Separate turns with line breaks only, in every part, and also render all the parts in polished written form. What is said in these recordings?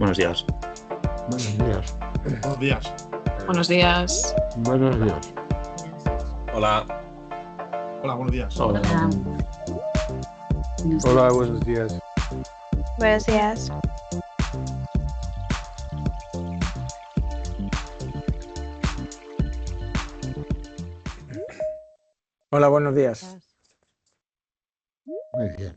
Buenos días.
Buenos días.
Buenos días.
Buenos días.
Buenos días.
Hola.
Hola, buenos días.
Hola.
Hola, buenos días.
Buenos días.
Hola, buenos días.
Muy bien.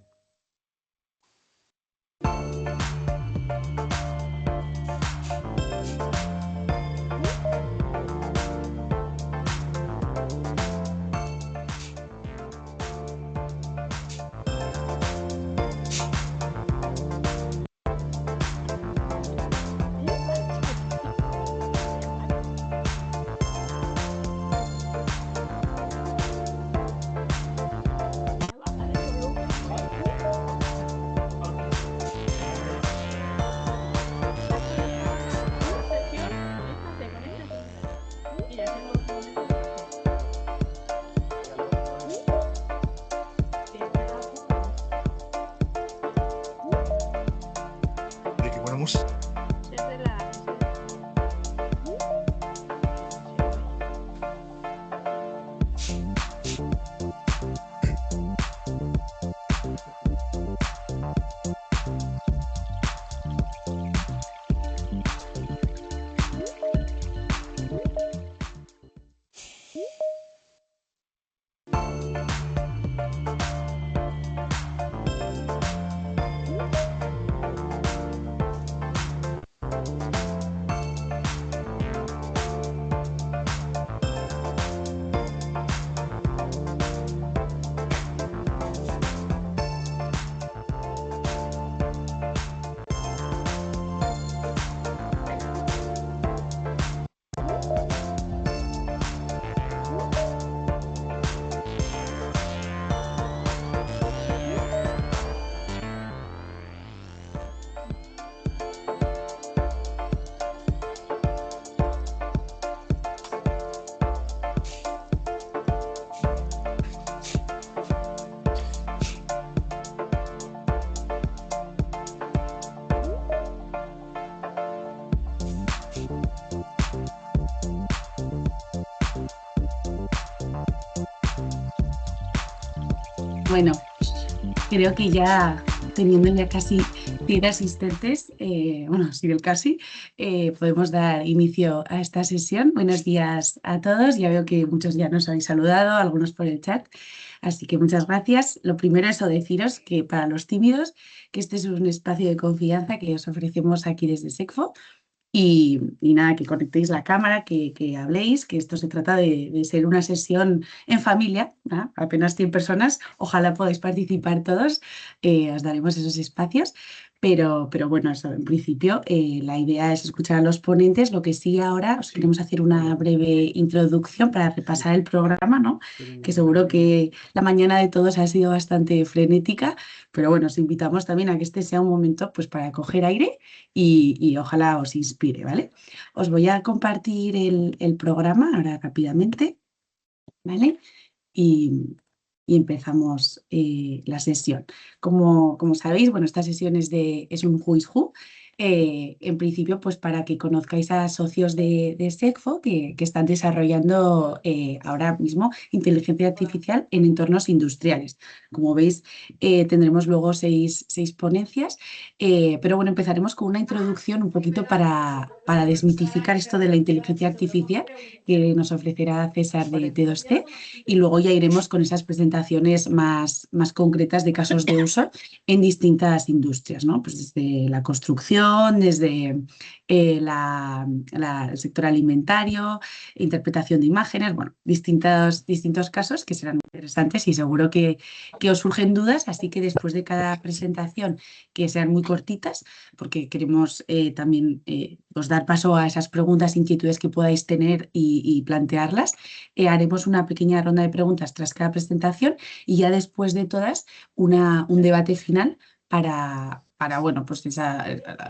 ¿De qué ponemos?
Bueno, creo que ya teniendo ya casi 100 asistentes, bueno, sí, el casi, podemos dar inicio a esta sesión. Buenos días a todos. Ya veo que muchos ya nos habéis saludado, algunos por el chat, así que muchas gracias. Lo primero es deciros que para los tímidos, que este es un espacio de confianza que os ofrecemos aquí desde SECFO. Y nada, que conectéis la cámara, que habléis, que esto se trata de ser una sesión en familia, ¿no? Apenas 100 personas, ojalá podáis participar todos, os daremos esos espacios, pero bueno, eso, en principio la idea es escuchar a los ponentes. Lo que sí, ahora os queremos hacer una breve introducción para repasar el programa, ¿no? Que seguro que la mañana de todos ha sido bastante frenética, pero bueno, os invitamos también a que este sea un momento pues para coger aire y ojalá os inspire, ¿vale? Os voy a compartir el programa ahora rápidamente, ¿vale? Y empezamos la sesión. Como sabéis, bueno, esta sesión es un Who is Who. En principio, pues para que conozcáis a socios de SECFO que están desarrollando ahora mismo inteligencia artificial en entornos industriales. Como veis, tendremos luego seis ponencias, pero bueno, empezaremos con una introducción un poquito para desmitificar esto de la inteligencia artificial que nos ofrecerá César de T2C, y luego ya iremos con esas presentaciones más concretas de casos de uso en distintas industrias, ¿no? Pues desde la construcción, desde el sector alimentario, interpretación de imágenes, bueno, distintos casos que serán interesantes y seguro que os surgen dudas, así que después de cada presentación, que sean muy cortitas, porque queremos también os dar paso a esas preguntas, inquietudes que podáis tener y plantearlas, haremos una pequeña ronda de preguntas tras cada presentación y ya después de todas un debate final para para bueno, pues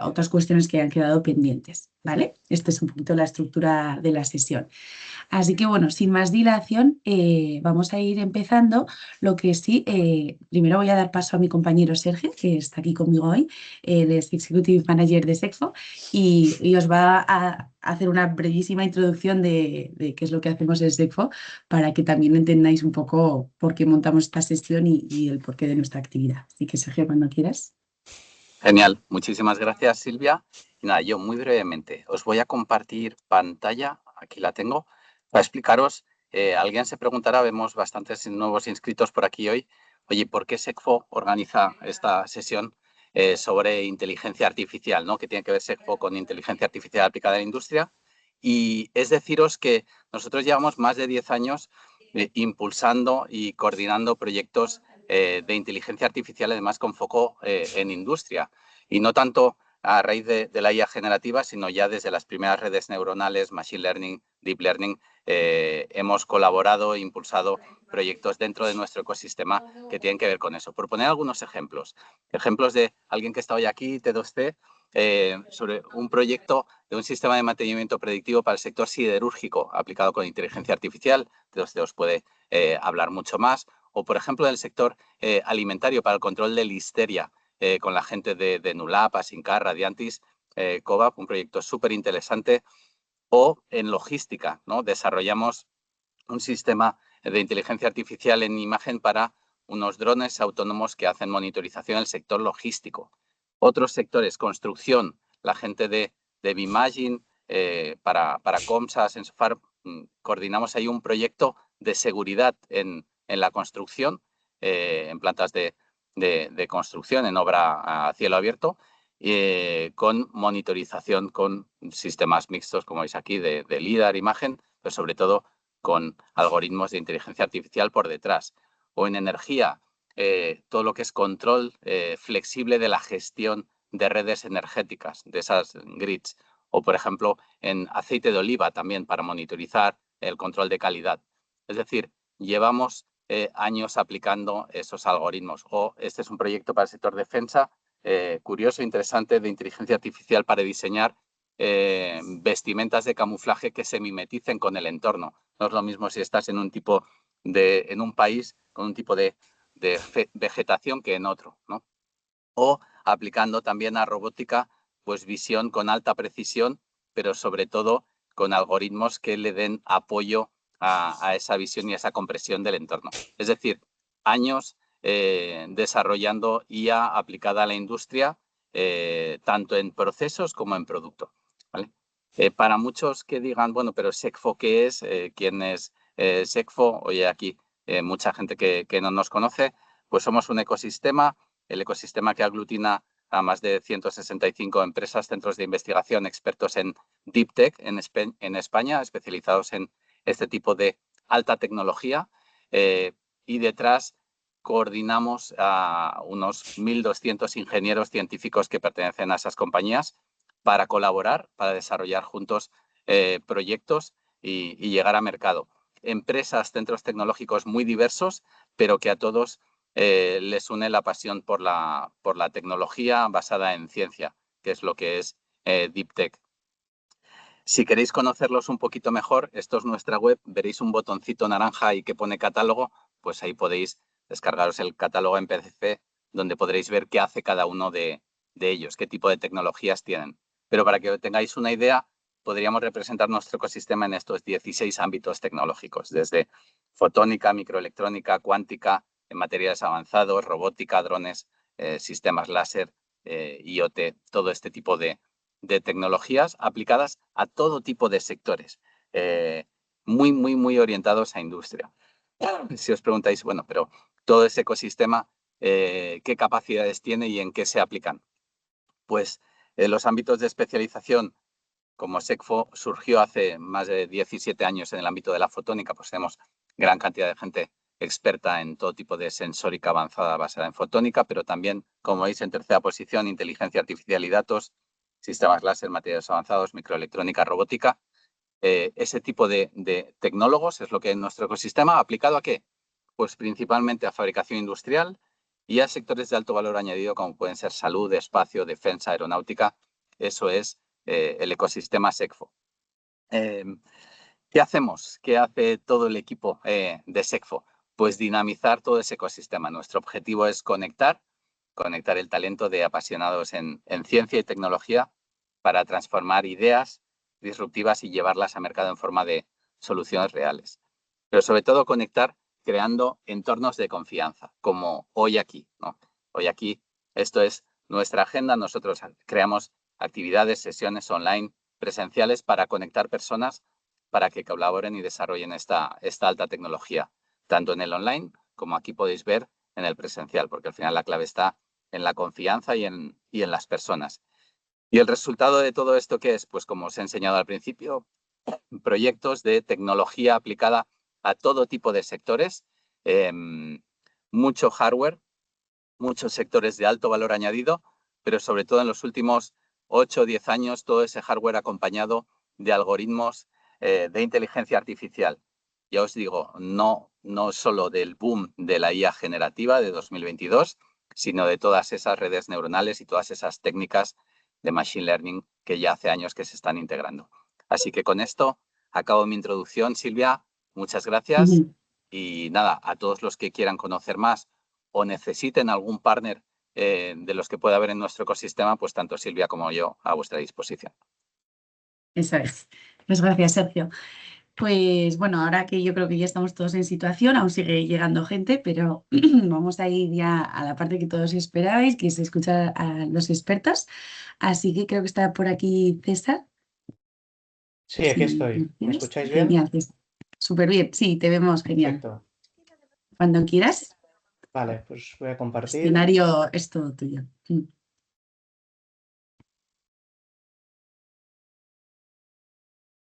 otras cuestiones que han quedado pendientes, ¿vale? Esta es un poquito la estructura de la sesión. Así que bueno, sin más dilación, vamos a ir empezando. Lo que sí, primero voy a dar paso a mi compañero Sergio, que está aquí conmigo hoy, él es Executive Manager de SECFO, y os va a hacer una brevísima introducción de qué es lo que hacemos en SECFO, para que también entendáis un poco por qué montamos esta sesión y el porqué de nuestra actividad. Así que Sergio, cuando quieras.
Genial, muchísimas gracias, Silvia. Y nada, yo muy brevemente os voy a compartir pantalla, aquí la tengo, para explicaros. Alguien se preguntará, vemos bastantes nuevos inscritos por aquí hoy. Oye, ¿por qué SECFO organiza esta sesión sobre inteligencia artificial, ¿no? ¿Qué tiene que ver SECFO con inteligencia artificial aplicada a la industria? Y es deciros que nosotros llevamos más de 10 años impulsando y coordinando proyectos de inteligencia artificial, además con foco en industria. Y no tanto a raíz de la IA generativa, sino ya desde las primeras redes neuronales, machine learning, deep learning, hemos colaborado e impulsado proyectos dentro de nuestro ecosistema que tienen que ver con eso. Por poner algunos ejemplos. Ejemplos de alguien que está hoy aquí, T2C, sobre un proyecto de un sistema de mantenimiento predictivo para el sector siderúrgico aplicado con inteligencia artificial. T2C os puede hablar mucho más. O, por ejemplo, del sector alimentario para el control de listeria con la gente de Nulap, Asincar, Radiantis, Covap, un proyecto súper interesante. O en logística, ¿no? Desarrollamos un sistema de inteligencia artificial en imagen para unos drones autónomos que hacen monitorización del sector logístico. Otros sectores, construcción, la gente de Bimagine, para Comsa, Sensofar, coordinamos ahí un proyecto de seguridad en la construcción, en plantas de construcción, en obra a cielo abierto, con monitorización, con sistemas mixtos, como veis aquí, de LIDAR, imagen, pero sobre todo con algoritmos de inteligencia artificial por detrás. O en energía, todo lo que es control flexible de la gestión de redes energéticas, de esas grids. O, por ejemplo, en aceite de oliva también para monitorizar el control de calidad. Es decir, llevamos años aplicando esos algoritmos. O este es un proyecto para el sector defensa, curioso e interesante, de inteligencia artificial para diseñar vestimentas de camuflaje que se mimeticen con el entorno. No es lo mismo si estás en un país con un tipo de vegetación que en otro, ¿no? O aplicando también a robótica, pues visión con alta precisión, pero sobre todo con algoritmos que le den apoyo a esa visión y a esa compresión del entorno. Es decir, años desarrollando IA aplicada a la industria, tanto en procesos como en producto, ¿vale? Para muchos que digan, bueno, pero SECFO, ¿qué es? ¿Quién es SECFO? Oye, aquí mucha gente que no nos conoce, pues somos un ecosistema, el ecosistema que aglutina a más de 165 empresas, centros de investigación, expertos en Deep Tech en España, especializados en este tipo de alta tecnología. Y detrás coordinamos a unos 1.200 ingenieros científicos que pertenecen a esas compañías para colaborar, para desarrollar juntos proyectos y llegar a mercado. Empresas, centros tecnológicos muy diversos, pero que a todos les une la pasión por la tecnología basada en ciencia, que es lo que es Deep Tech. Si queréis conocerlos un poquito mejor, esto es nuestra web, veréis un botoncito naranja ahí que pone catálogo, pues ahí podéis descargaros el catálogo en PDF, donde podréis ver qué hace cada uno de ellos, qué tipo de tecnologías tienen. Pero para que tengáis una idea, podríamos representar nuestro ecosistema en estos 16 ámbitos tecnológicos, desde fotónica, microelectrónica, cuántica, en materiales avanzados, robótica, drones, sistemas láser, IoT, todo este tipo de tecnologías aplicadas a todo tipo de sectores, muy orientados a industria. Si os preguntáis, bueno, pero todo ese ecosistema, ¿qué capacidades tiene y en qué se aplican? Pues los ámbitos de especialización, como SECFO surgió hace más de 17 años en el ámbito de la fotónica, pues tenemos gran cantidad de gente experta en todo tipo de sensórica avanzada basada en fotónica, pero también, como veis, en tercera posición, inteligencia artificial y datos, sistemas láser, materiales avanzados, microelectrónica, robótica. Ese tipo de tecnólogos es lo que es nuestro ecosistema. ¿Aplicado a qué? Pues principalmente a fabricación industrial Y a sectores de alto valor añadido como pueden ser salud, espacio, defensa, aeronáutica. Eso es el ecosistema SECFO. ¿Qué hacemos? ¿Qué hace todo el equipo de SECFO? Pues dinamizar todo ese ecosistema. Nuestro objetivo es conectar el talento de apasionados en ciencia y tecnología para transformar ideas disruptivas y llevarlas a mercado en forma de soluciones reales. Pero sobre todo conectar creando entornos de confianza, como hoy aquí, ¿no? Hoy aquí, esto es nuestra agenda. Nosotros creamos actividades, sesiones online, presenciales para conectar personas para que colaboren y desarrollen esta alta tecnología, tanto en el online como aquí podéis ver en el presencial, porque al final la clave está en la confianza y en las personas. Y el resultado de todo esto, ¿qué es? Pues como os he enseñado al principio, proyectos de tecnología aplicada a todo tipo de sectores, mucho hardware, muchos sectores de alto valor añadido, pero sobre todo en los últimos 8 o 10 años todo ese hardware acompañado de algoritmos de inteligencia artificial. Ya os digo, no solo del boom de la IA generativa de 2022, sino de todas esas redes neuronales y todas esas técnicas de machine learning que ya hace años que se están integrando. Así que con esto acabo mi introducción, Silvia. Muchas gracias. Y nada, a todos los que quieran conocer más o necesiten algún partner de los que pueda haber en nuestro ecosistema, pues tanto Silvia como yo a vuestra disposición.
Eso es. Pues gracias, Sergio. Pues bueno, ahora que yo creo que ya estamos todos en situación, aún sigue llegando gente, pero vamos a ir ya a la parte que todos esperabais, que es escuchar a los expertos. Así que creo que está por aquí César.
Sí, aquí estoy. ¿Me escucháis bien?
Genial, César. Súper bien, sí, te vemos genial.
Perfecto.
Cuando quieras,
Vale, pues voy a
el
compartir.
escenario es todo tuyo.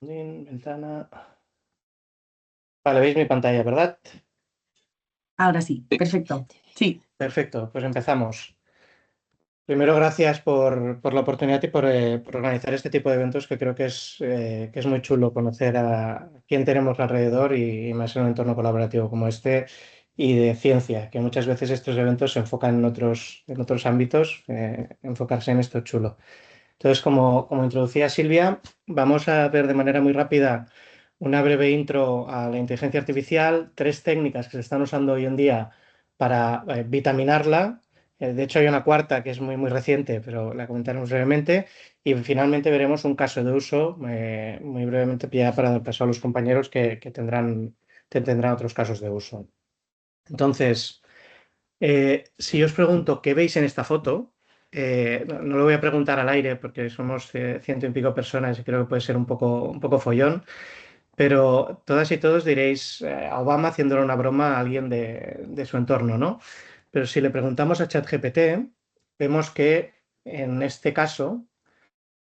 Ventana. Vale, veis mi pantalla, ¿verdad?
Ahora sí, perfecto. Sí.
Perfecto, pues empezamos. Primero, gracias por la oportunidad y por organizar este tipo de eventos, que creo que es muy chulo conocer a quién tenemos alrededor y más en un entorno colaborativo como este y de ciencia, que muchas veces estos eventos se enfocan en otros ámbitos, enfocarse en esto es chulo. Entonces, como introducía Silvia, vamos a ver de manera muy rápida una breve intro a la inteligencia artificial, 3 técnicas que se están usando hoy en día para vitaminarla. De hecho, hay una cuarta que es muy reciente, pero la comentaremos brevemente. Y finalmente veremos un caso de uso muy brevemente ya para dar paso a los compañeros que tendrán otros casos de uso. Entonces, si os pregunto qué veis en esta foto, no lo voy a preguntar al aire porque somos 100 y pico personas y creo que puede ser un poco follón, pero todas y todos diréis a Obama haciéndole una broma a alguien de su entorno, ¿no? Pero si le preguntamos a ChatGPT, vemos que en este caso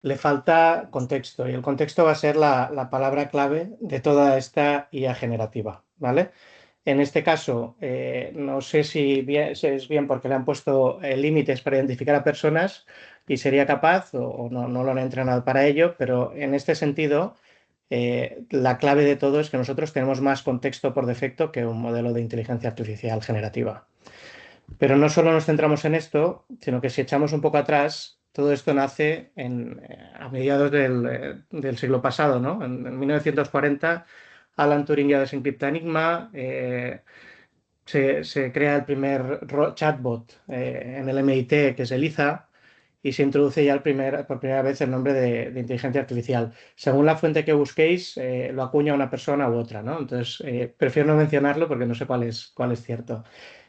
le falta contexto y el contexto va a ser la palabra clave de toda esta IA generativa, ¿vale? En este caso, no sé si es bien porque le han puesto límites para identificar a personas y sería capaz o no lo han entrenado para ello, pero en este sentido, la clave de todo es que nosotros tenemos más contexto por defecto que un modelo de inteligencia artificial generativa. Pero no solo nos centramos en esto, sino que si echamos un poco atrás, todo esto nace a mediados del siglo pasado, ¿no? En 1940, Alan Turing ya desencripta Enigma, se crea el primer chatbot en el MIT, que es ELIZA, y se introduce ya por primera vez el nombre de inteligencia artificial. Según la fuente que busquéis, lo acuña una persona u otra, ¿no? Entonces, prefiero no mencionarlo porque no sé cuál es cierto.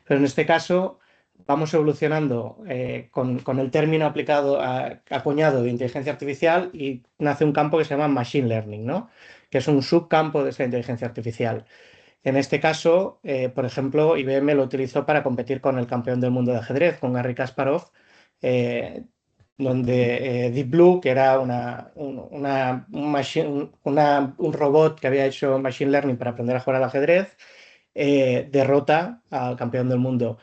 Pero en este caso vamos evolucionando con el término acuñado de inteligencia artificial y nace un campo que se llama Machine Learning, ¿no? Que es un subcampo de esta inteligencia artificial. En este caso, por ejemplo, IBM lo utilizó para competir con el campeón del mundo de ajedrez, con Garry Kasparov, donde Deep Blue, que era un robot que había hecho Machine Learning para aprender a jugar al ajedrez, derrota al campeón del mundo.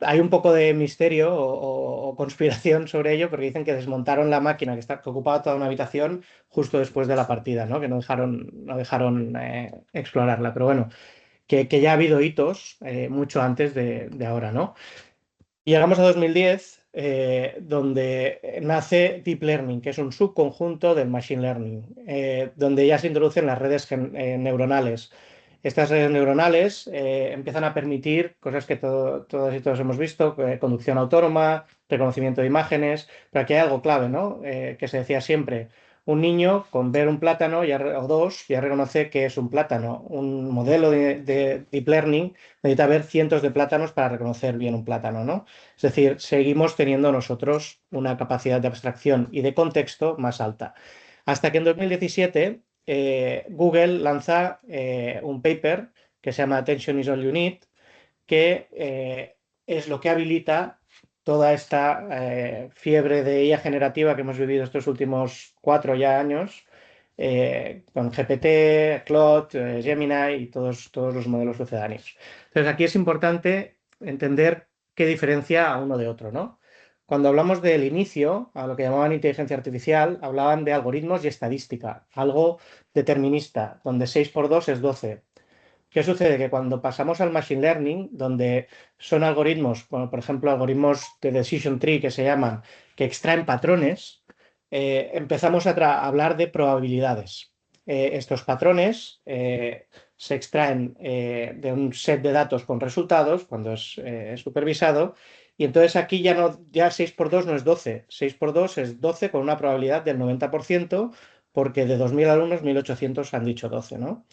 Hay un poco de misterio o conspiración sobre ello, porque dicen que desmontaron la máquina que ocupaba toda una habitación justo después de la partida, ¿no? Que no dejaron explorarla. Pero bueno, que ya ha habido hitos mucho antes de ahora, ¿no? Y llegamos a 2010, donde nace Deep Learning, que es un subconjunto del Machine Learning, donde ya se introducen las redes neuronales. Estas redes neuronales empiezan a permitir cosas que todas y todos hemos visto, conducción autónoma, reconocimiento de imágenes, pero aquí hay algo clave, ¿no? Que se decía siempre. Un niño con ver un plátano o dos ya reconoce que es un plátano. Un modelo de Deep Learning necesita ver cientos de plátanos para reconocer bien un plátano, ¿no? Es decir, seguimos teniendo nosotros una capacidad de abstracción y de contexto más alta. Hasta que en 2017 Google lanza un paper que se llama Attention is all you need, que es lo que habilita toda esta fiebre de IA generativa que hemos vivido estos últimos 4 ya años, con GPT, Claude, Gemini y todos los modelos sucedáneos. Entonces, aquí es importante entender qué diferencia a uno de otro, ¿no? Cuando hablamos del inicio, a lo que llamaban inteligencia artificial, hablaban de algoritmos y estadística, algo determinista, donde 6 por 2 es 12. ¿Qué sucede? Que cuando pasamos al Machine Learning, donde son algoritmos, bueno, por ejemplo, algoritmos de Decision Tree que se llaman, que extraen patrones, empezamos a hablar de probabilidades. Estos patrones se extraen de un set de datos con resultados cuando es supervisado, y entonces aquí ya 6 por 2 no es 12, 6 por 2 es 12 con una probabilidad del 90%, porque de 2.000 alumnos, 1.800 han dicho 12, ¿no?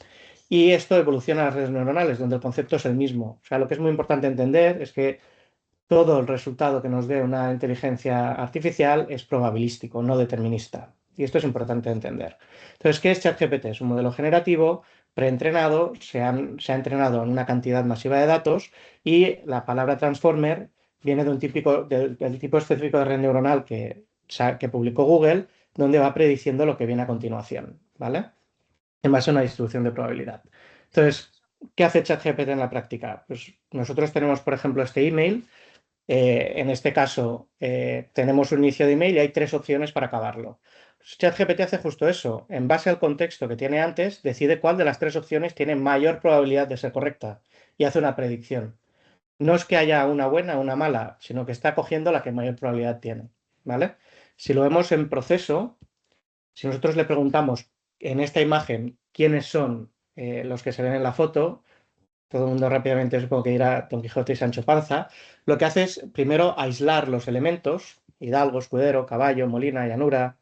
Y esto evoluciona a las redes neuronales, donde el concepto es el mismo. O sea, lo que es muy importante entender es que todo el resultado que nos dé una inteligencia artificial es probabilístico, no determinista. Y esto es importante entender. Entonces, ¿qué es ChatGPT? Es un modelo generativo preentrenado, se ha entrenado en una cantidad masiva de datos, y la palabra transformer viene del tipo específico de red neuronal que publicó Google, donde va prediciendo lo que viene a continuación, ¿vale? En base a una distribución de probabilidad. Entonces, ¿qué hace ChatGPT en la práctica? Pues nosotros tenemos, por ejemplo, este email. En este caso, tenemos un inicio de email y hay 3 opciones para acabarlo. Pues ChatGPT hace justo eso. En base al contexto que tiene antes, decide cuál de las 3 opciones tiene mayor probabilidad de ser correcta y hace una predicción. No es que haya una buena o una mala, sino que está cogiendo la que mayor probabilidad tiene, ¿vale? Si lo vemos en proceso, si nosotros le preguntamos en esta imagen quiénes son los que se ven en la foto, todo el mundo rápidamente supongo que dirá Don Quijote y Sancho Panza, lo que hace es primero aislar los elementos, hidalgo, escudero, caballo, molino, llanura,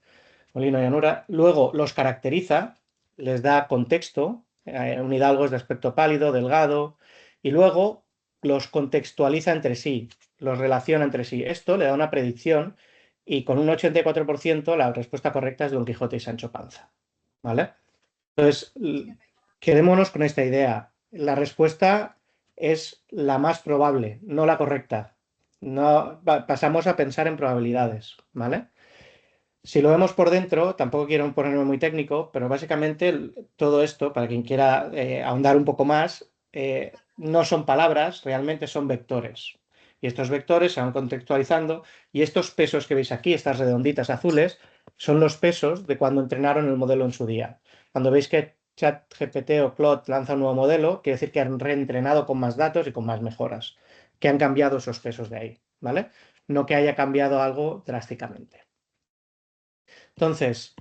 luego los caracteriza, les da contexto, un hidalgo es de aspecto pálido, delgado, y luego los contextualiza entre sí, los relaciona entre sí. Esto le da una predicción, y con un 84% la respuesta correcta es Don Quijote y Sancho Panza, ¿vale? Entonces, quedémonos con esta idea. La respuesta es la más probable, no la correcta. No, pasamos a pensar en probabilidades, ¿vale? Si lo vemos por dentro, tampoco quiero ponerme muy técnico, pero básicamente todo esto, para quien quiera ahondar un poco más, no son palabras, realmente son vectores. Y estos vectores se van contextualizando, y estos pesos que veis aquí, estas redonditas azules, son los pesos de cuando entrenaron el modelo en su día. Cuando veis que ChatGPT o Claude lanza un nuevo modelo, quiere decir que han reentrenado con más datos y con más mejoras, que han cambiado esos pesos de ahí, ¿vale? No que haya cambiado algo drásticamente. Entonces,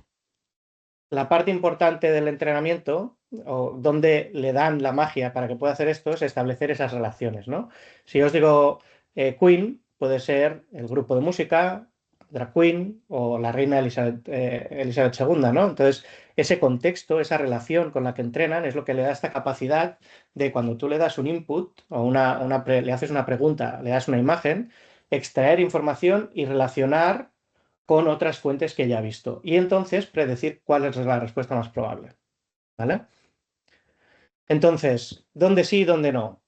la parte importante del entrenamiento, o donde le dan la magia para que pueda hacer esto, es establecer esas relaciones, ¿no? Si yo os digo Queen, puede ser el grupo de música, Drag Queen o la reina Elizabeth II, ¿no? Entonces, ese contexto, esa relación con la que entrenan es lo que le da esta capacidad de, cuando tú le das un input o le haces una pregunta, le das una imagen, extraer información y relacionar con otras fuentes que ya ha visto, y entonces predecir cuál es la respuesta más probable, ¿vale? Entonces, ¿dónde sí y dónde no?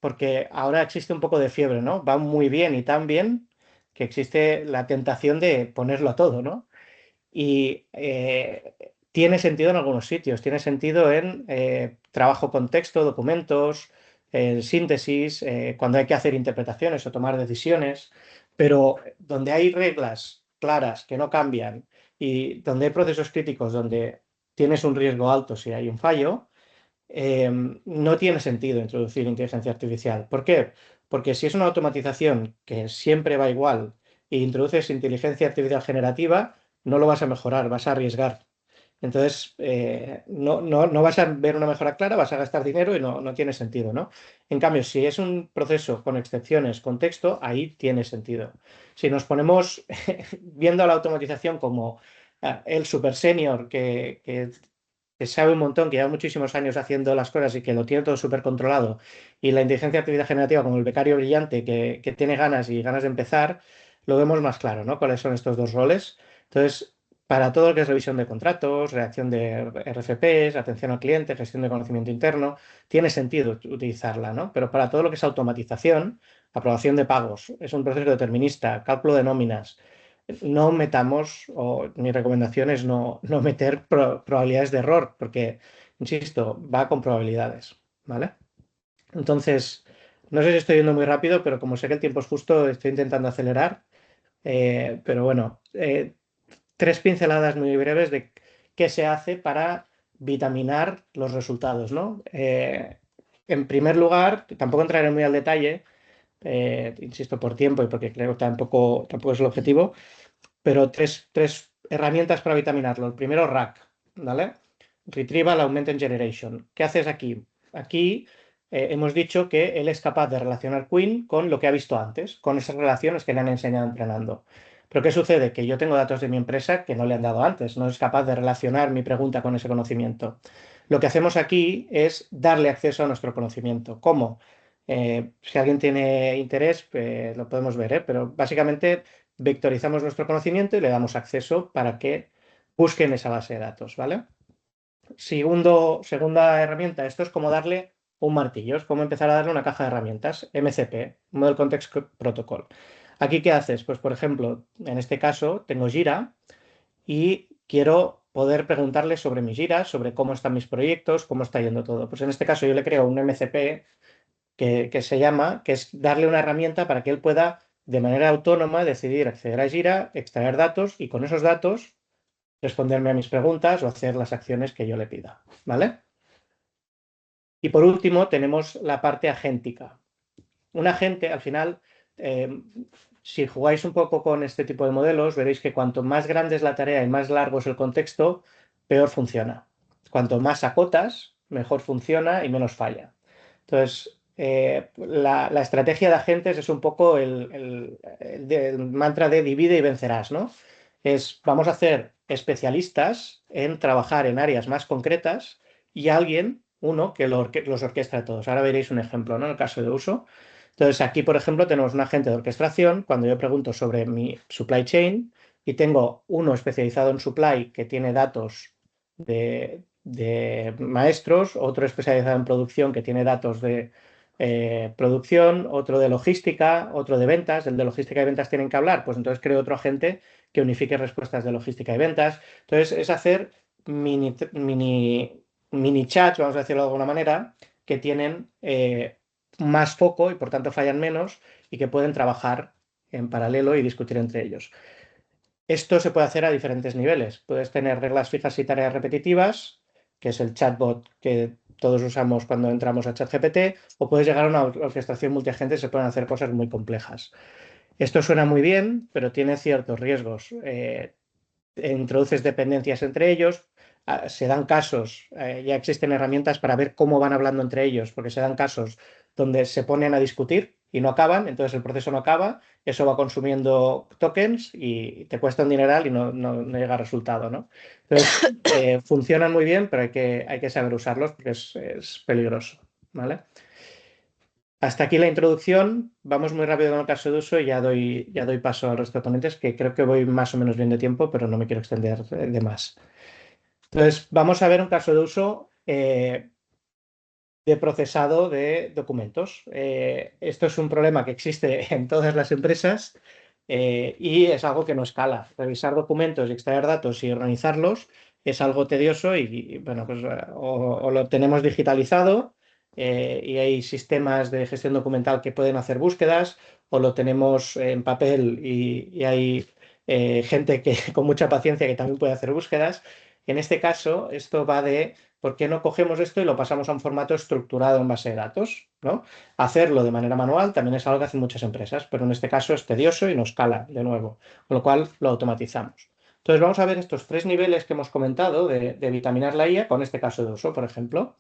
Porque ahora existe un poco de fiebre, ¿no? Va muy bien y tan bien que existe la tentación de ponerlo a todo, ¿no? Y tiene sentido en algunos sitios, tiene sentido en trabajo con texto, documentos, síntesis, cuando hay que hacer interpretaciones o tomar decisiones, pero donde hay reglas claras que no cambian y donde hay procesos críticos donde tienes un riesgo alto si hay un fallo, no tiene sentido introducir inteligencia artificial. ¿Por qué? Porque si es una automatización que siempre va igual e introduces inteligencia artificial generativa, no lo vas a mejorar, vas a arriesgar. Entonces, no vas a ver una mejora clara, vas a gastar dinero y no tiene sentido, ¿no? En cambio, si es un proceso con excepciones, con texto, ahí tiene sentido. Si nos ponemos viendo a la automatización como el super senior que sabe un montón, que lleva muchísimos años haciendo las cosas y que lo tiene todo súper controlado, y la inteligencia artificial generativa como el becario brillante que tiene ganas y ganas de empezar, lo vemos más claro, ¿no? ¿Cuáles son estos dos roles? Entonces, para todo lo que es revisión de contratos, redacción de RFPs, atención al cliente, gestión de conocimiento interno, tiene sentido utilizarla, ¿no? Pero para todo lo que es automatización, aprobación de pagos, es un proceso determinista, cálculo de nóminas, no metamos, o mi recomendación es no meter probabilidades de error, porque, insisto, va con probabilidades, ¿vale? Entonces, no sé si estoy yendo muy rápido, pero como sé que el tiempo es justo, estoy intentando acelerar, pero bueno, 3 pinceladas muy breves de qué se hace para vitaminar los resultados, ¿no? En primer lugar, tampoco entraré muy al detalle, insisto, por tiempo y porque creo que tampoco es el objetivo, pero tres herramientas para vitaminarlo. El primero, RAG, ¿vale? Retrieval Augmented Generation. ¿Qué haces aquí? Aquí hemos dicho que él es capaz de relacionar Queen con lo que ha visto antes, con esas relaciones que le han enseñado entrenando. Pero ¿qué sucede? Que yo tengo datos de mi empresa que no le han dado antes, no es capaz de relacionar mi pregunta con ese conocimiento. Lo que hacemos aquí es darle acceso a nuestro conocimiento. ¿Cómo? Si alguien tiene interés, lo podemos ver, pero básicamente vectorizamos nuestro conocimiento y le damos acceso para que busquen esa base de datos, ¿vale? Segunda herramienta, esto es como darle un martillo, es como empezar a darle una caja de herramientas, MCP, Model Context Protocol. Aquí, ¿qué haces? Pues, por ejemplo, en este caso tengo Jira y quiero poder preguntarle sobre mi Jira, sobre cómo están mis proyectos, cómo está yendo todo. Pues en este caso yo le creo un MCP que es darle una herramienta para que él pueda de manera autónoma decidir acceder a Jira, extraer datos y con esos datos responderme a mis preguntas o hacer las acciones que yo le pida, ¿vale? Y por último tenemos la parte agéntica. Un agente, al final, si jugáis un poco con este tipo de modelos, veréis que cuanto más grande es la tarea y más largo es el contexto, peor funciona. Cuanto más acotas, mejor funciona y menos falla. Entonces, la estrategia de agentes es un poco el mantra de divide y vencerás, ¿no? Vamos a hacer especialistas en trabajar en áreas más concretas y uno que los orquestra a todos. Ahora veréis un ejemplo, ¿no? En el caso de uso. Entonces, aquí, por ejemplo, tenemos un agente de orquestación cuando yo pregunto sobre mi supply chain y tengo uno especializado en supply que tiene datos de maestros, otro especializado en producción que tiene datos de producción, otro de logística, otro de ventas. El de logística y ventas tienen que hablar, pues entonces creo otro agente que unifique respuestas de logística y ventas. Entonces, es hacer mini chats, vamos a decirlo de alguna manera, que tienen más foco y por tanto fallan menos y que pueden trabajar en paralelo y discutir entre ellos. Esto se puede hacer a diferentes niveles. Puedes tener reglas fijas y tareas repetitivas, que es el chatbot que todos usamos cuando entramos a ChatGPT, o puedes llegar a una orquestación multiagente y se pueden hacer cosas muy complejas. Esto suena muy bien, pero tiene ciertos riesgos. Introduces dependencias entre ellos, se dan casos, ya existen herramientas para ver cómo van hablando entre ellos, porque se dan casos donde se ponen a discutir y no acaban, entonces el proceso no acaba, eso va consumiendo tokens y te cuesta un dineral y no llega a resultado, ¿no? Entonces, funcionan muy bien, pero hay que saber usarlos porque es peligroso, ¿vale? Hasta aquí la introducción. Vamos muy rápido con el caso de uso y ya doy paso al resto de ponentes, que creo que voy más o menos bien de tiempo, pero no me quiero extender de más. Entonces, vamos a ver un caso de uso de procesado de documentos. Esto es un problema que existe en todas las empresas y es algo que no escala. Revisar documentos y extraer datos y organizarlos es algo tedioso y bueno, pues o lo tenemos digitalizado y hay sistemas de gestión documental que pueden hacer búsquedas, o lo tenemos en papel y hay gente que con mucha paciencia que también puede hacer búsquedas. En este caso, esto va de ¿por qué no cogemos esto y lo pasamos a un formato estructurado en base de datos, ¿no? Hacerlo de manera manual también es algo que hacen muchas empresas, pero en este caso es tedioso y no escala de nuevo, con lo cual lo automatizamos. Entonces vamos a ver estos 3 niveles que hemos comentado de vitaminar la IA con este caso de uso, por ejemplo.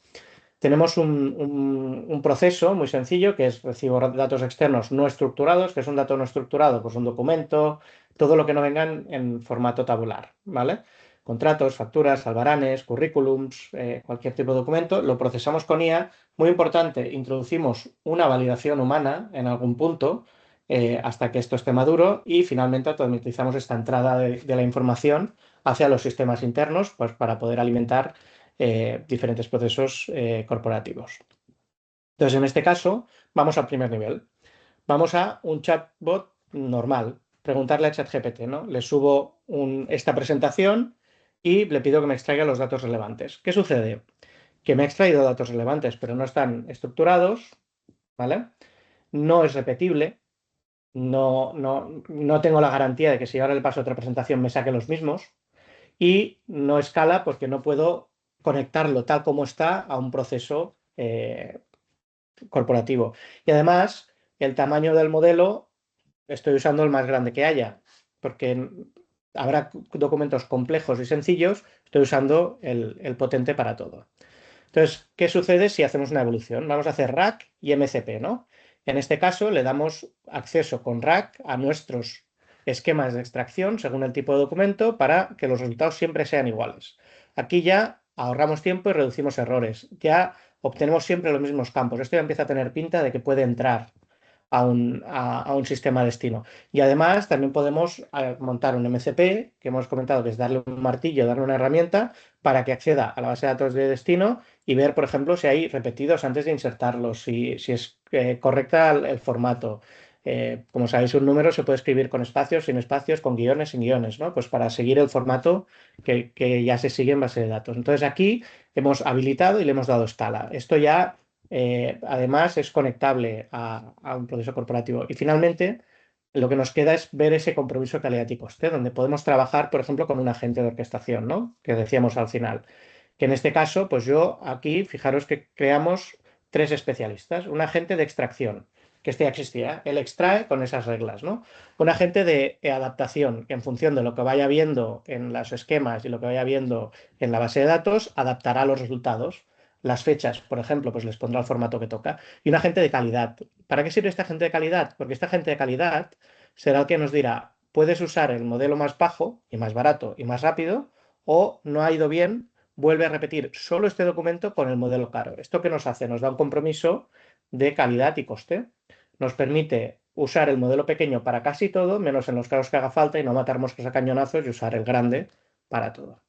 Tenemos un proceso muy sencillo que es recibo datos externos no estructurados. Que es un dato no estructurado? Pues un documento, todo lo que no vengan en formato tabular, ¿vale? Contratos, facturas, albaranes, currículums, cualquier tipo de documento, lo procesamos con IA. Muy importante, introducimos una validación humana en algún punto hasta que esto esté maduro y finalmente automatizamos esta entrada de la información hacia los sistemas internos, pues para poder alimentar diferentes procesos corporativos. Entonces, en este caso, vamos al primer nivel. Vamos a un chatbot normal, preguntarle a ChatGPT, ¿no? Le subo esta presentación y le pido que me extraiga los datos relevantes. ¿Qué sucede? Que me ha extraído datos relevantes, pero no están estructurados, ¿vale? No es repetible, no tengo la garantía de que si ahora le paso otra presentación me saque los mismos, y no escala porque no puedo conectarlo tal como está a un proceso corporativo. Y además, el tamaño del modelo, estoy usando el más grande que haya, porque habrá documentos complejos y sencillos, estoy usando el potente para todo. Entonces, ¿qué sucede si hacemos una evolución? Vamos a hacer RAG y MCP, ¿no? En este caso, le damos acceso con RAG a nuestros esquemas de extracción según el tipo de documento para que los resultados siempre sean iguales. Aquí ya ahorramos tiempo y reducimos errores. Ya obtenemos siempre los mismos campos. Esto ya empieza a tener pinta de que puede entrar a un sistema destino. Y además también podemos montar un MCP, que hemos comentado que es darle un martillo, darle una herramienta para que acceda a la base de datos de destino y ver, por ejemplo, si hay repetidos antes de insertarlos, si es correcta el formato. Como sabéis, un número se puede escribir con espacios, sin espacios, con guiones, sin guiones, ¿no? Pues para seguir el formato que ya se sigue en base de datos. Entonces aquí hemos habilitado y le hemos dado escala. Esto ya además es conectable a un proceso corporativo. Y finalmente, lo que nos queda es ver ese compromiso de calidad y coste, donde podemos trabajar, por ejemplo, con un agente de orquestación, ¿no? Que decíamos al final. Que en este caso, pues yo aquí, fijaros que creamos 3 especialistas. Un agente de extracción, que este ya existía, él extrae con esas reglas, ¿no? Un agente de adaptación, que en función de lo que vaya viendo en los esquemas y lo que vaya viendo en la base de datos, adaptará los resultados. Las fechas, por ejemplo, pues les pondrá el formato que toca. Y un agente de calidad. ¿Para qué sirve este agente de calidad? Porque este agente de calidad será el que nos dirá, puedes usar el modelo más bajo y más barato y más rápido, o no ha ido bien, vuelve a repetir solo este documento con el modelo caro. ¿Esto qué nos hace? Nos da un compromiso de calidad y coste. Nos permite usar el modelo pequeño para casi todo, menos en los casos que haga falta, y no matar moscas a cañonazos y usar el grande para todo.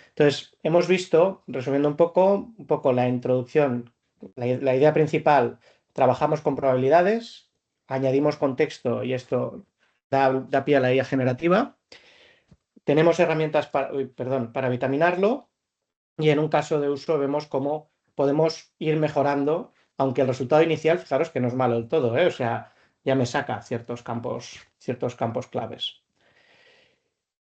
Entonces, hemos visto, resumiendo un poco la introducción, la idea principal: trabajamos con probabilidades, añadimos contexto y esto da pie a la IA generativa. Tenemos herramientas para vitaminarlo y en un caso de uso vemos cómo podemos ir mejorando, aunque el resultado inicial, fijaros que no es malo del todo, ¿eh? O sea, ya me saca ciertos campos claves.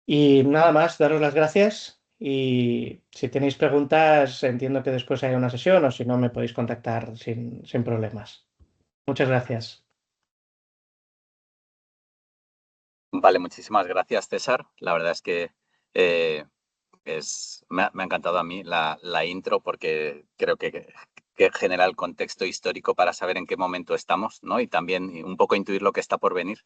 Y nada más, daros las gracias y si tenéis preguntas, entiendo que después haya una sesión o si no, me podéis contactar sin problemas. Muchas gracias.
Vale, muchísimas gracias, César. La verdad es que me ha encantado a mí la intro porque creo que genera el contexto histórico para saber en qué momento estamos, ¿no? Y también un poco intuir lo que está por venir.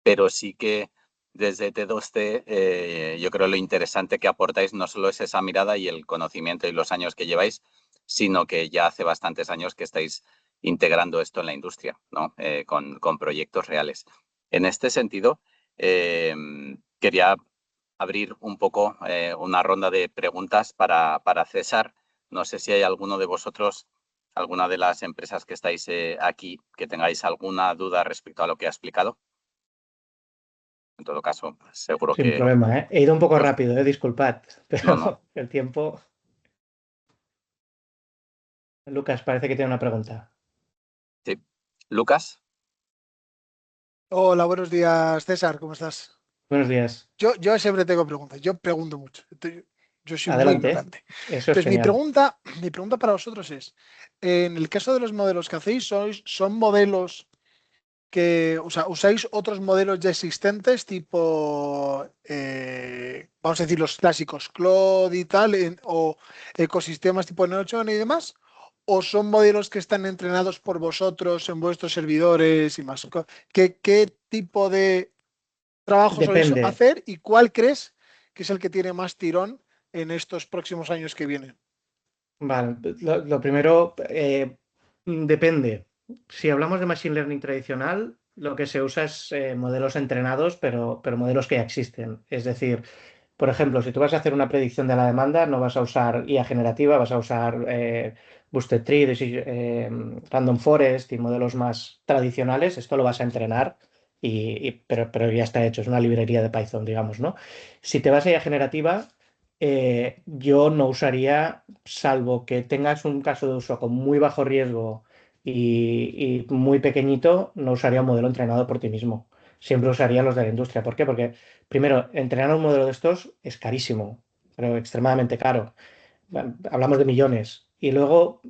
Pero sí que desde T2C yo creo lo interesante que aportáis no solo es esa mirada y el conocimiento y los años que lleváis, sino que ya hace bastantes años que estáis integrando esto en la industria, ¿no? Con proyectos reales. En este sentido, quería abrir un poco una ronda de preguntas para César. No sé si hay alguno de vosotros, alguna de las empresas que estáis aquí, que tengáis alguna duda respecto a lo que ha explicado. En todo caso, seguro
Sin
que...
problema, ¿eh? He ido un poco rápido, disculpad, pero
No.
el tiempo... Lucas, parece que tiene una pregunta.
Sí. Lucas.
Hola, buenos días, César, ¿cómo estás?
Buenos días.
Yo siempre tengo preguntas, yo pregunto mucho. Yo soy muy
Adelante,
ignorante.
eso es
Entonces, mi
genial.
pregunta para vosotros es, en el caso de los modelos que hacéis, ¿son modelos que usáis otros modelos ya existentes, tipo, vamos a decir, los clásicos Claude y tal, o ecosistemas tipo Neutron y demás? ¿O son modelos que están entrenados por vosotros en vuestros servidores y más? ¿Qué tipo de trabajo soléis
Depende.
hacer y cuál crees que es el que tiene más tirón en estos próximos años que vienen?
Vale, lo primero, depende. Si hablamos de Machine Learning tradicional, lo que se usa es modelos entrenados, pero modelos que ya existen. Es decir, por ejemplo, si tú vas a hacer una predicción de la demanda, no vas a usar IA generativa, vas a usar Boosted Tree, Random Forest y modelos más tradicionales. Esto lo vas a entrenar, pero ya está hecho, es una librería de Python, digamos, ¿no? Si te vas a IA generativa, yo no usaría, salvo que tengas un caso de uso con muy bajo riesgo y muy pequeñito, no usaría un modelo entrenado por ti mismo. Siempre usaría los de la industria. ¿Por qué? Porque primero, entrenar un modelo de estos es carísimo, pero extremadamente caro. Bueno, hablamos de millones. Y luego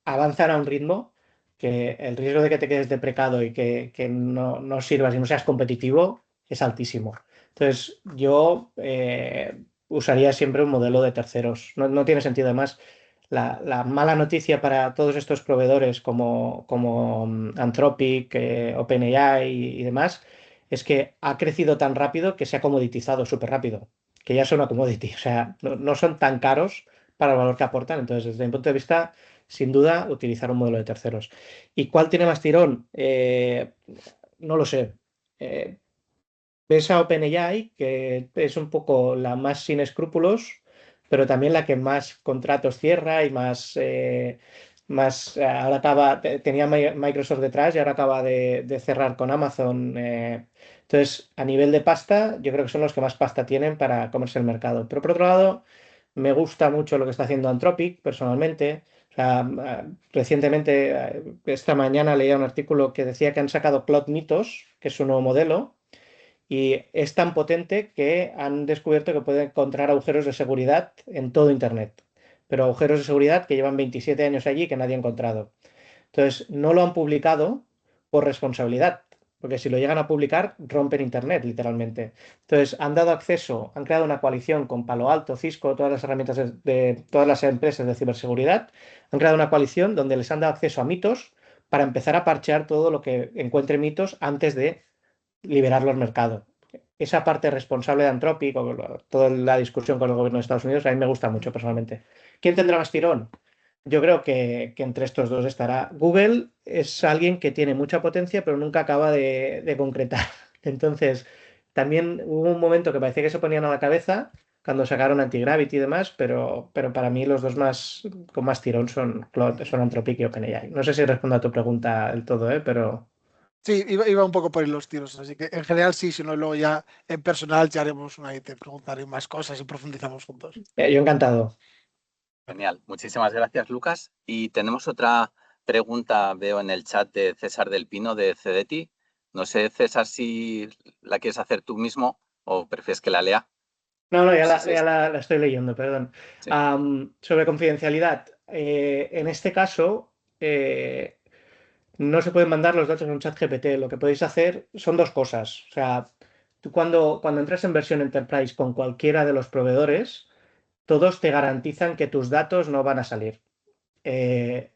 avanzan a un ritmo que el riesgo de que te quedes deprecado y que no sirvas y no seas competitivo es altísimo. Entonces, yo usaría siempre un modelo de terceros. No tiene sentido. Además, la mala noticia para todos estos proveedores como Anthropic, OpenAI y demás es que ha crecido tan rápido que se ha comoditizado súper rápido, que ya son una commodity, o sea, no son tan caros para el valor que aportan. Entonces, desde mi punto de vista, sin duda, utilizar un modelo de terceros. ¿Y cuál tiene más tirón? No lo sé. Eh, Ves a OpenAI, que es un poco la más sin escrúpulos, pero también la que más contratos cierra y ahora tenía Microsoft detrás y ahora acaba de cerrar con Amazon. Entonces, a nivel de pasta, yo creo que son los que más pasta tienen para comerse el mercado. Pero por otro lado, me gusta mucho lo que está haciendo Anthropic, personalmente. O sea, recientemente, esta mañana leía un artículo que decía que han sacado Cloud Mythos, que es un nuevo modelo y es tan potente que han descubierto que puede encontrar agujeros de seguridad en todo Internet, pero agujeros de seguridad que llevan 27 años allí y que nadie ha encontrado. Entonces, no lo han publicado por responsabilidad, porque si lo llegan a publicar, rompen Internet, literalmente. Entonces, han dado acceso, han creado una coalición con Palo Alto, Cisco, todas las herramientas de todas las empresas de ciberseguridad, han creado una coalición donde les han dado acceso a mitos para empezar a parchear todo lo que encuentre mitos antes de liberarlo al mercado. Esa parte responsable de Anthropic, o toda la discusión con el gobierno de Estados Unidos, a mí me gusta mucho personalmente. ¿Quién tendrá más tirón? Yo creo que entre estos dos estará. Google es alguien que tiene mucha potencia, pero nunca acaba de concretar. Entonces, también hubo un momento que parecía que se ponían a la cabeza cuando sacaron Antigravity y demás, pero para mí los dos más con más tirón son Anthropic y OpenAI. No sé si respondo a tu pregunta del todo, pero
Sí, iba un poco por ahí los tiros, así que en general sí, si no, luego ya en personal ya haremos una y te preguntaré más cosas y profundizamos juntos.
yo encantado.
Genial. Muchísimas gracias, Lucas. Y tenemos otra pregunta, veo en el chat de César del Pino de Cedeti. No sé, César, si la quieres hacer tú mismo o prefieres que la lea.
No,
No sé si
ya
es.
la estoy leyendo, perdón.
Sí.
Sobre confidencialidad, en este caso no se pueden mandar los datos en un chat GPT. Lo que podéis hacer son dos cosas. O sea, tú cuando entras en versión Enterprise con cualquiera de los proveedores, todos te garantizan que tus datos no van a salir. Eh,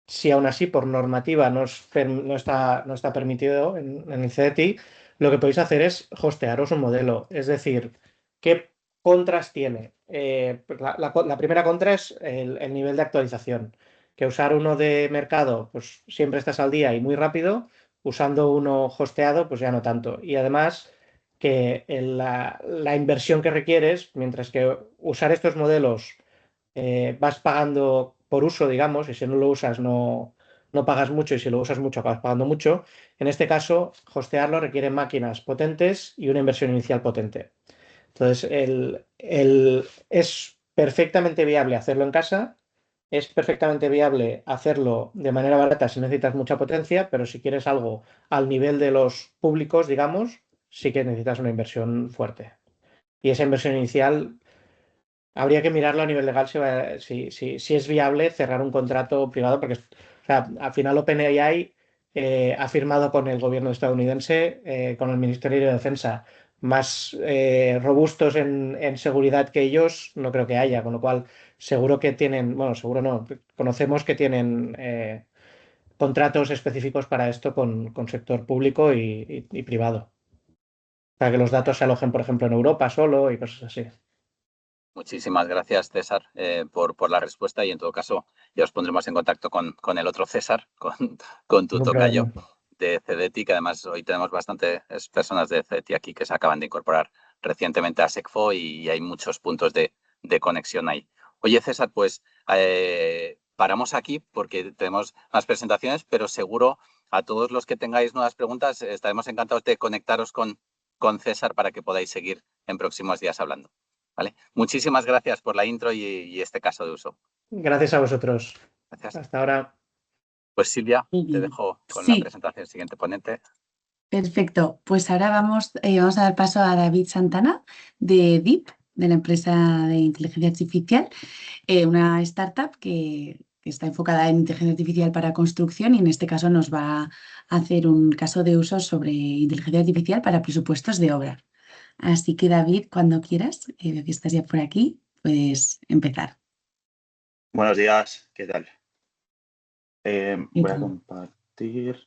si aún así por normativa no está permitido en el CDTI, lo que podéis hacer es hostearos un modelo. Es decir, ¿qué contras tiene? Pues la primera contra es el nivel de actualización. Que usar uno de mercado, pues siempre estás al día y muy rápido. Usando uno hosteado, pues ya no tanto. Y además que la inversión que requieres, mientras que usar estos modelos vas pagando por uso, digamos, y si no lo usas no pagas mucho y si lo usas mucho acabas pagando mucho. En este caso, hostearlo requiere máquinas potentes y una inversión inicial potente. Entonces, es perfectamente viable hacerlo en casa, es perfectamente viable hacerlo de manera barata si necesitas mucha potencia, pero si quieres algo al nivel de los públicos, digamos, sí que necesitas una inversión fuerte. Y esa inversión inicial habría que mirarlo a nivel legal si es viable cerrar un contrato privado, porque o sea, al final OpenAI ha firmado con el gobierno estadounidense, con el Ministerio de Defensa, más robustos en seguridad que ellos, no creo que haya, con lo cual seguro que tienen, bueno, seguro no, conocemos que tienen contratos específicos para esto con sector público y privado, para que los datos se alojen, por ejemplo, en Europa solo y cosas así.
Muchísimas gracias, César, por la respuesta y en todo caso ya os pondremos en contacto con el otro César, con tu
No
tocayo
problema.
de CDTI, que además hoy tenemos bastantes personas de CDTI aquí que se acaban de incorporar recientemente a SecFo y hay muchos puntos de conexión ahí. Oye, César, pues paramos aquí porque tenemos más presentaciones, pero seguro a todos los que tengáis nuevas preguntas estaremos encantados de conectaros con César para que podáis seguir en próximos días hablando. ¿Vale? Muchísimas gracias por la intro y este caso de uso.
Gracias a vosotros.
Gracias.
Hasta ahora.
Pues Silvia,
Muy
te
bien.
dejo con la
Sí,
presentación siguiente ponente.
perfecto. Pues ahora vamos a dar paso a David Santana de DIP, de la empresa de inteligencia artificial, una startup que está enfocada en inteligencia artificial para construcción y en este caso nos va a hacer un caso de uso sobre inteligencia artificial para presupuestos de obra. Así que David, cuando quieras, veo que estás ya por aquí, puedes empezar.
Buenos días, ¿qué tal?
¿Qué
Voy a
tal?
compartir.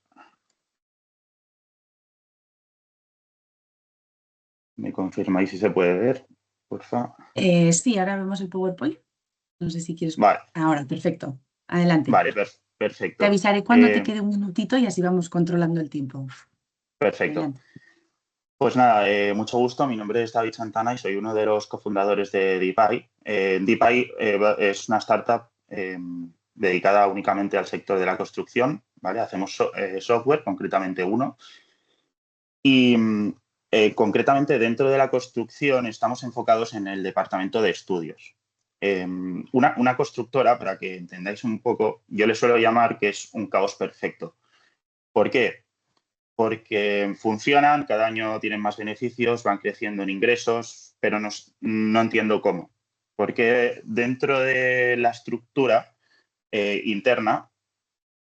¿Me confirmáis si se puede ver? Porfa.
Sí, ahora vemos el PowerPoint. No sé si quieres.
Vale,
Ahora, perfecto. Adelante.
vale,
Te
perfecto.
avisaré cuando te quede un minutito y así vamos controlando el tiempo.
Perfecto.
Adelante.
Pues nada, mucho gusto. Mi nombre es David Santana y soy uno de los cofundadores de DeepEye. DeepEye es una startup dedicada únicamente al sector de la construcción, ¿vale? Hacemos software, concretamente uno. Y concretamente dentro de la construcción estamos enfocados en el departamento de estudios. Una constructora, para que entendáis un poco, yo le suelo llamar que es un caos perfecto. ¿Por qué? Porque funcionan, cada año tienen más beneficios, van creciendo en ingresos, pero no entiendo cómo. Porque dentro de la estructura interna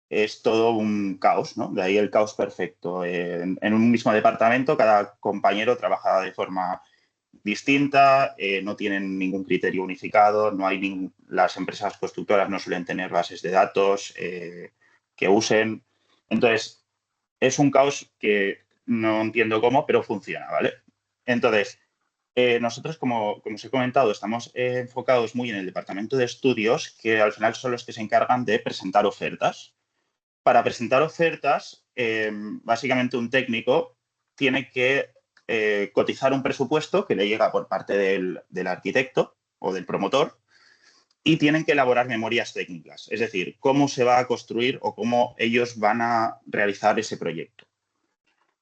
es todo un caos, ¿no? De ahí el caos perfecto. En un mismo departamento, cada compañero trabaja de forma distinta, no tienen ningún criterio unificado, las empresas constructoras no suelen tener bases de datos que usen. Entonces, es un caos que no entiendo cómo, pero funciona, ¿vale? Entonces, nosotros, como os he comentado, estamos enfocados muy en el departamento de estudios, que al final son los que se encargan de presentar ofertas. Para presentar ofertas, básicamente un técnico tiene que cotizar un presupuesto que le llega por parte del arquitecto o del promotor y tienen que elaborar memorias técnicas, es decir, cómo se va a construir o cómo ellos van a realizar ese proyecto.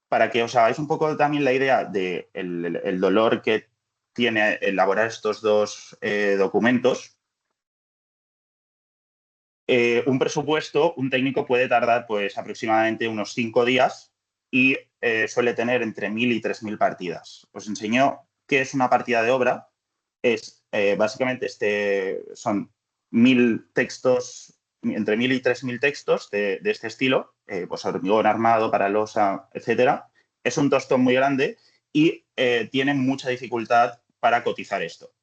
Para que os hagáis un poco también la idea del dolor que tiene elaborar estos dos documentos, un presupuesto, un técnico puede tardar pues aproximadamente unos 5 días y suele tener entre 1.000 y 3.000 partidas. Os enseño qué es una partida de obra. Es básicamente son 1.000 textos, entre 1.000 y 3.000 textos de este estilo, pues hormigón armado, paralosa, etcétera. Es un tostón muy grande y tiene mucha dificultad para cotizar esto.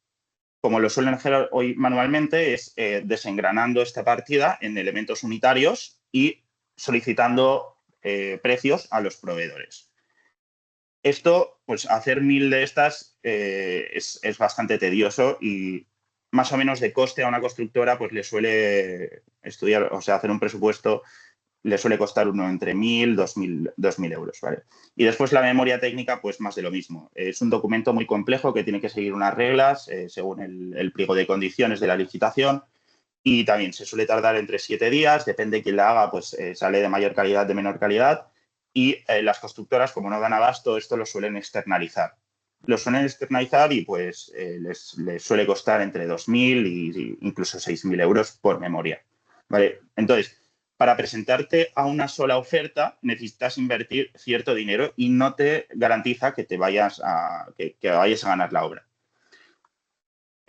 Como lo suelen hacer hoy manualmente, es desengranando esta partida en elementos unitarios y solicitando precios a los proveedores. Esto, pues hacer 1.000 de estas es bastante tedioso y más o menos de coste a una constructora pues le suele estudiar, o sea, hacer un presupuesto le suele costar uno entre 1.000 y 2.000 euros, ¿vale? Y después la memoria técnica, pues más de lo mismo. Es un documento muy complejo que tiene que seguir unas reglas según el pliego de condiciones de la licitación y también se suele tardar entre 7 días, depende de quién la haga, pues sale de mayor calidad, de menor calidad y las constructoras, como no dan abasto, esto lo suelen externalizar. Lo suelen externalizar y pues les suele costar entre 2.000 y incluso 6.000 euros por memoria, ¿vale? Entonces, para presentarte a una sola oferta necesitas invertir cierto dinero y no te garantiza que vayas a ganar la obra.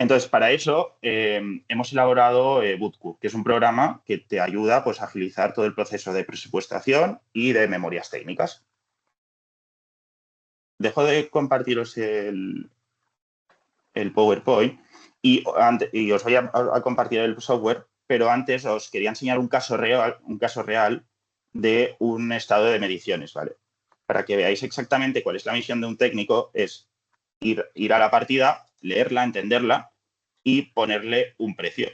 Entonces, para eso hemos elaborado Bootcube, que es un programa que te ayuda pues, a agilizar todo el proceso de presupuestación y de memorias técnicas. Dejo de compartiros el PowerPoint y os voy a compartir el software, pero antes os quería enseñar un caso real de un estado de mediciones, ¿vale? Para que veáis exactamente cuál es la misión de un técnico, es ir a la partida, leerla, entenderla y ponerle un precio.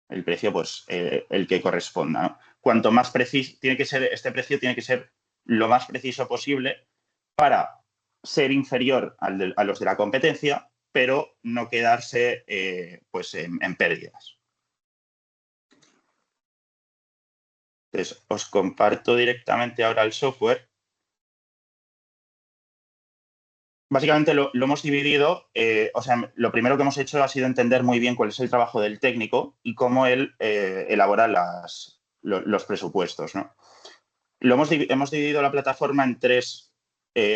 El precio, pues, el que corresponda, ¿no? Cuanto más preciso tiene que ser, este precio tiene que ser lo más preciso posible para ser inferior a los de la competencia, pero no quedarse pues en pérdidas. Entonces, os comparto directamente ahora el software. Básicamente lo hemos dividido, o sea, lo primero que hemos hecho ha sido entender muy bien cuál es el trabajo del técnico y cómo él elabora los presupuestos, ¿no? Hemos dividido la plataforma en 3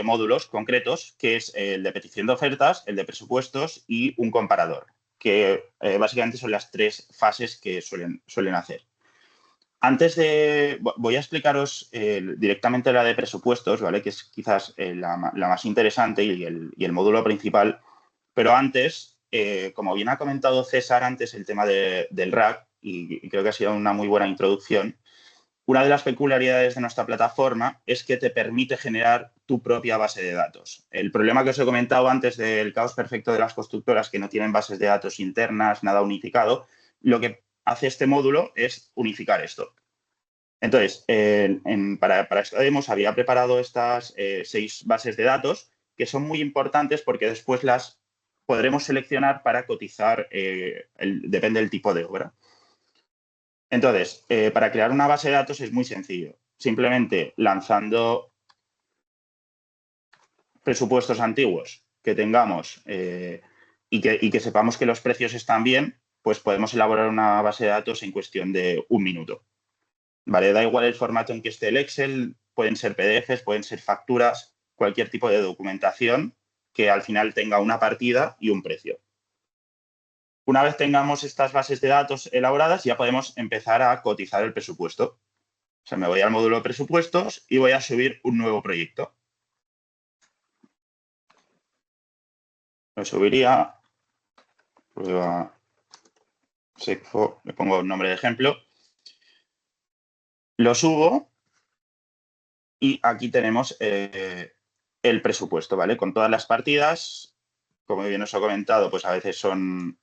módulos concretos, que es el de petición de ofertas, el de presupuestos y un comparador, que básicamente son las 3 fases que suelen hacer. Voy a explicaros directamente la de presupuestos, ¿vale? Que es quizás la más interesante y el módulo principal. Pero antes, como bien ha comentado César antes el tema del RAG, y creo que ha sido una muy buena introducción, una de las peculiaridades de nuestra plataforma es que te permite generar tu propia base de datos. El problema que os he comentado antes del caos perfecto de las constructoras que no tienen bases de datos internas, nada unificado, lo que hace este módulo es unificar esto. Entonces, para esta demo había preparado estas 6 bases de datos que son muy importantes porque después las podremos seleccionar para cotizar, depende del tipo de obra. Entonces, para crear una base de datos es muy sencillo. Simplemente lanzando presupuestos antiguos que tengamos y que sepamos que los precios están bien, pues podemos elaborar una base de datos en cuestión de 1 minuto. ¿Vale? Da igual el formato en que esté el Excel, pueden ser PDFs, pueden ser facturas, cualquier tipo de documentación que al final tenga una partida y un precio. Una vez tengamos estas bases de datos elaboradas, ya podemos empezar a cotizar el presupuesto. O sea, me voy al módulo presupuestos y voy a subir un nuevo proyecto. Lo subiría, prueba SECFO, le pongo un nombre de ejemplo. Lo subo y aquí tenemos el presupuesto, ¿vale? Con todas las partidas, como bien os he comentado, pues a veces son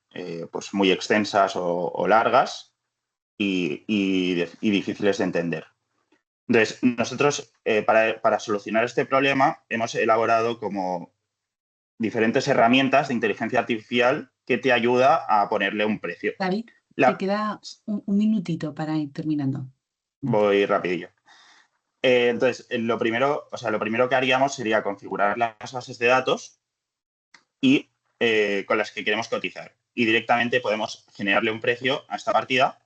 pues muy extensas o largas y difíciles de entender. Entonces, nosotros para solucionar este problema hemos elaborado como diferentes herramientas de inteligencia artificial que te ayuda a ponerle un precio.
David, te queda un minutito para ir terminando.
Voy rapidillo. Entonces, lo primero que haríamos sería configurar las bases de datos y con las que queremos cotizar. Y directamente podemos generarle un precio a esta partida.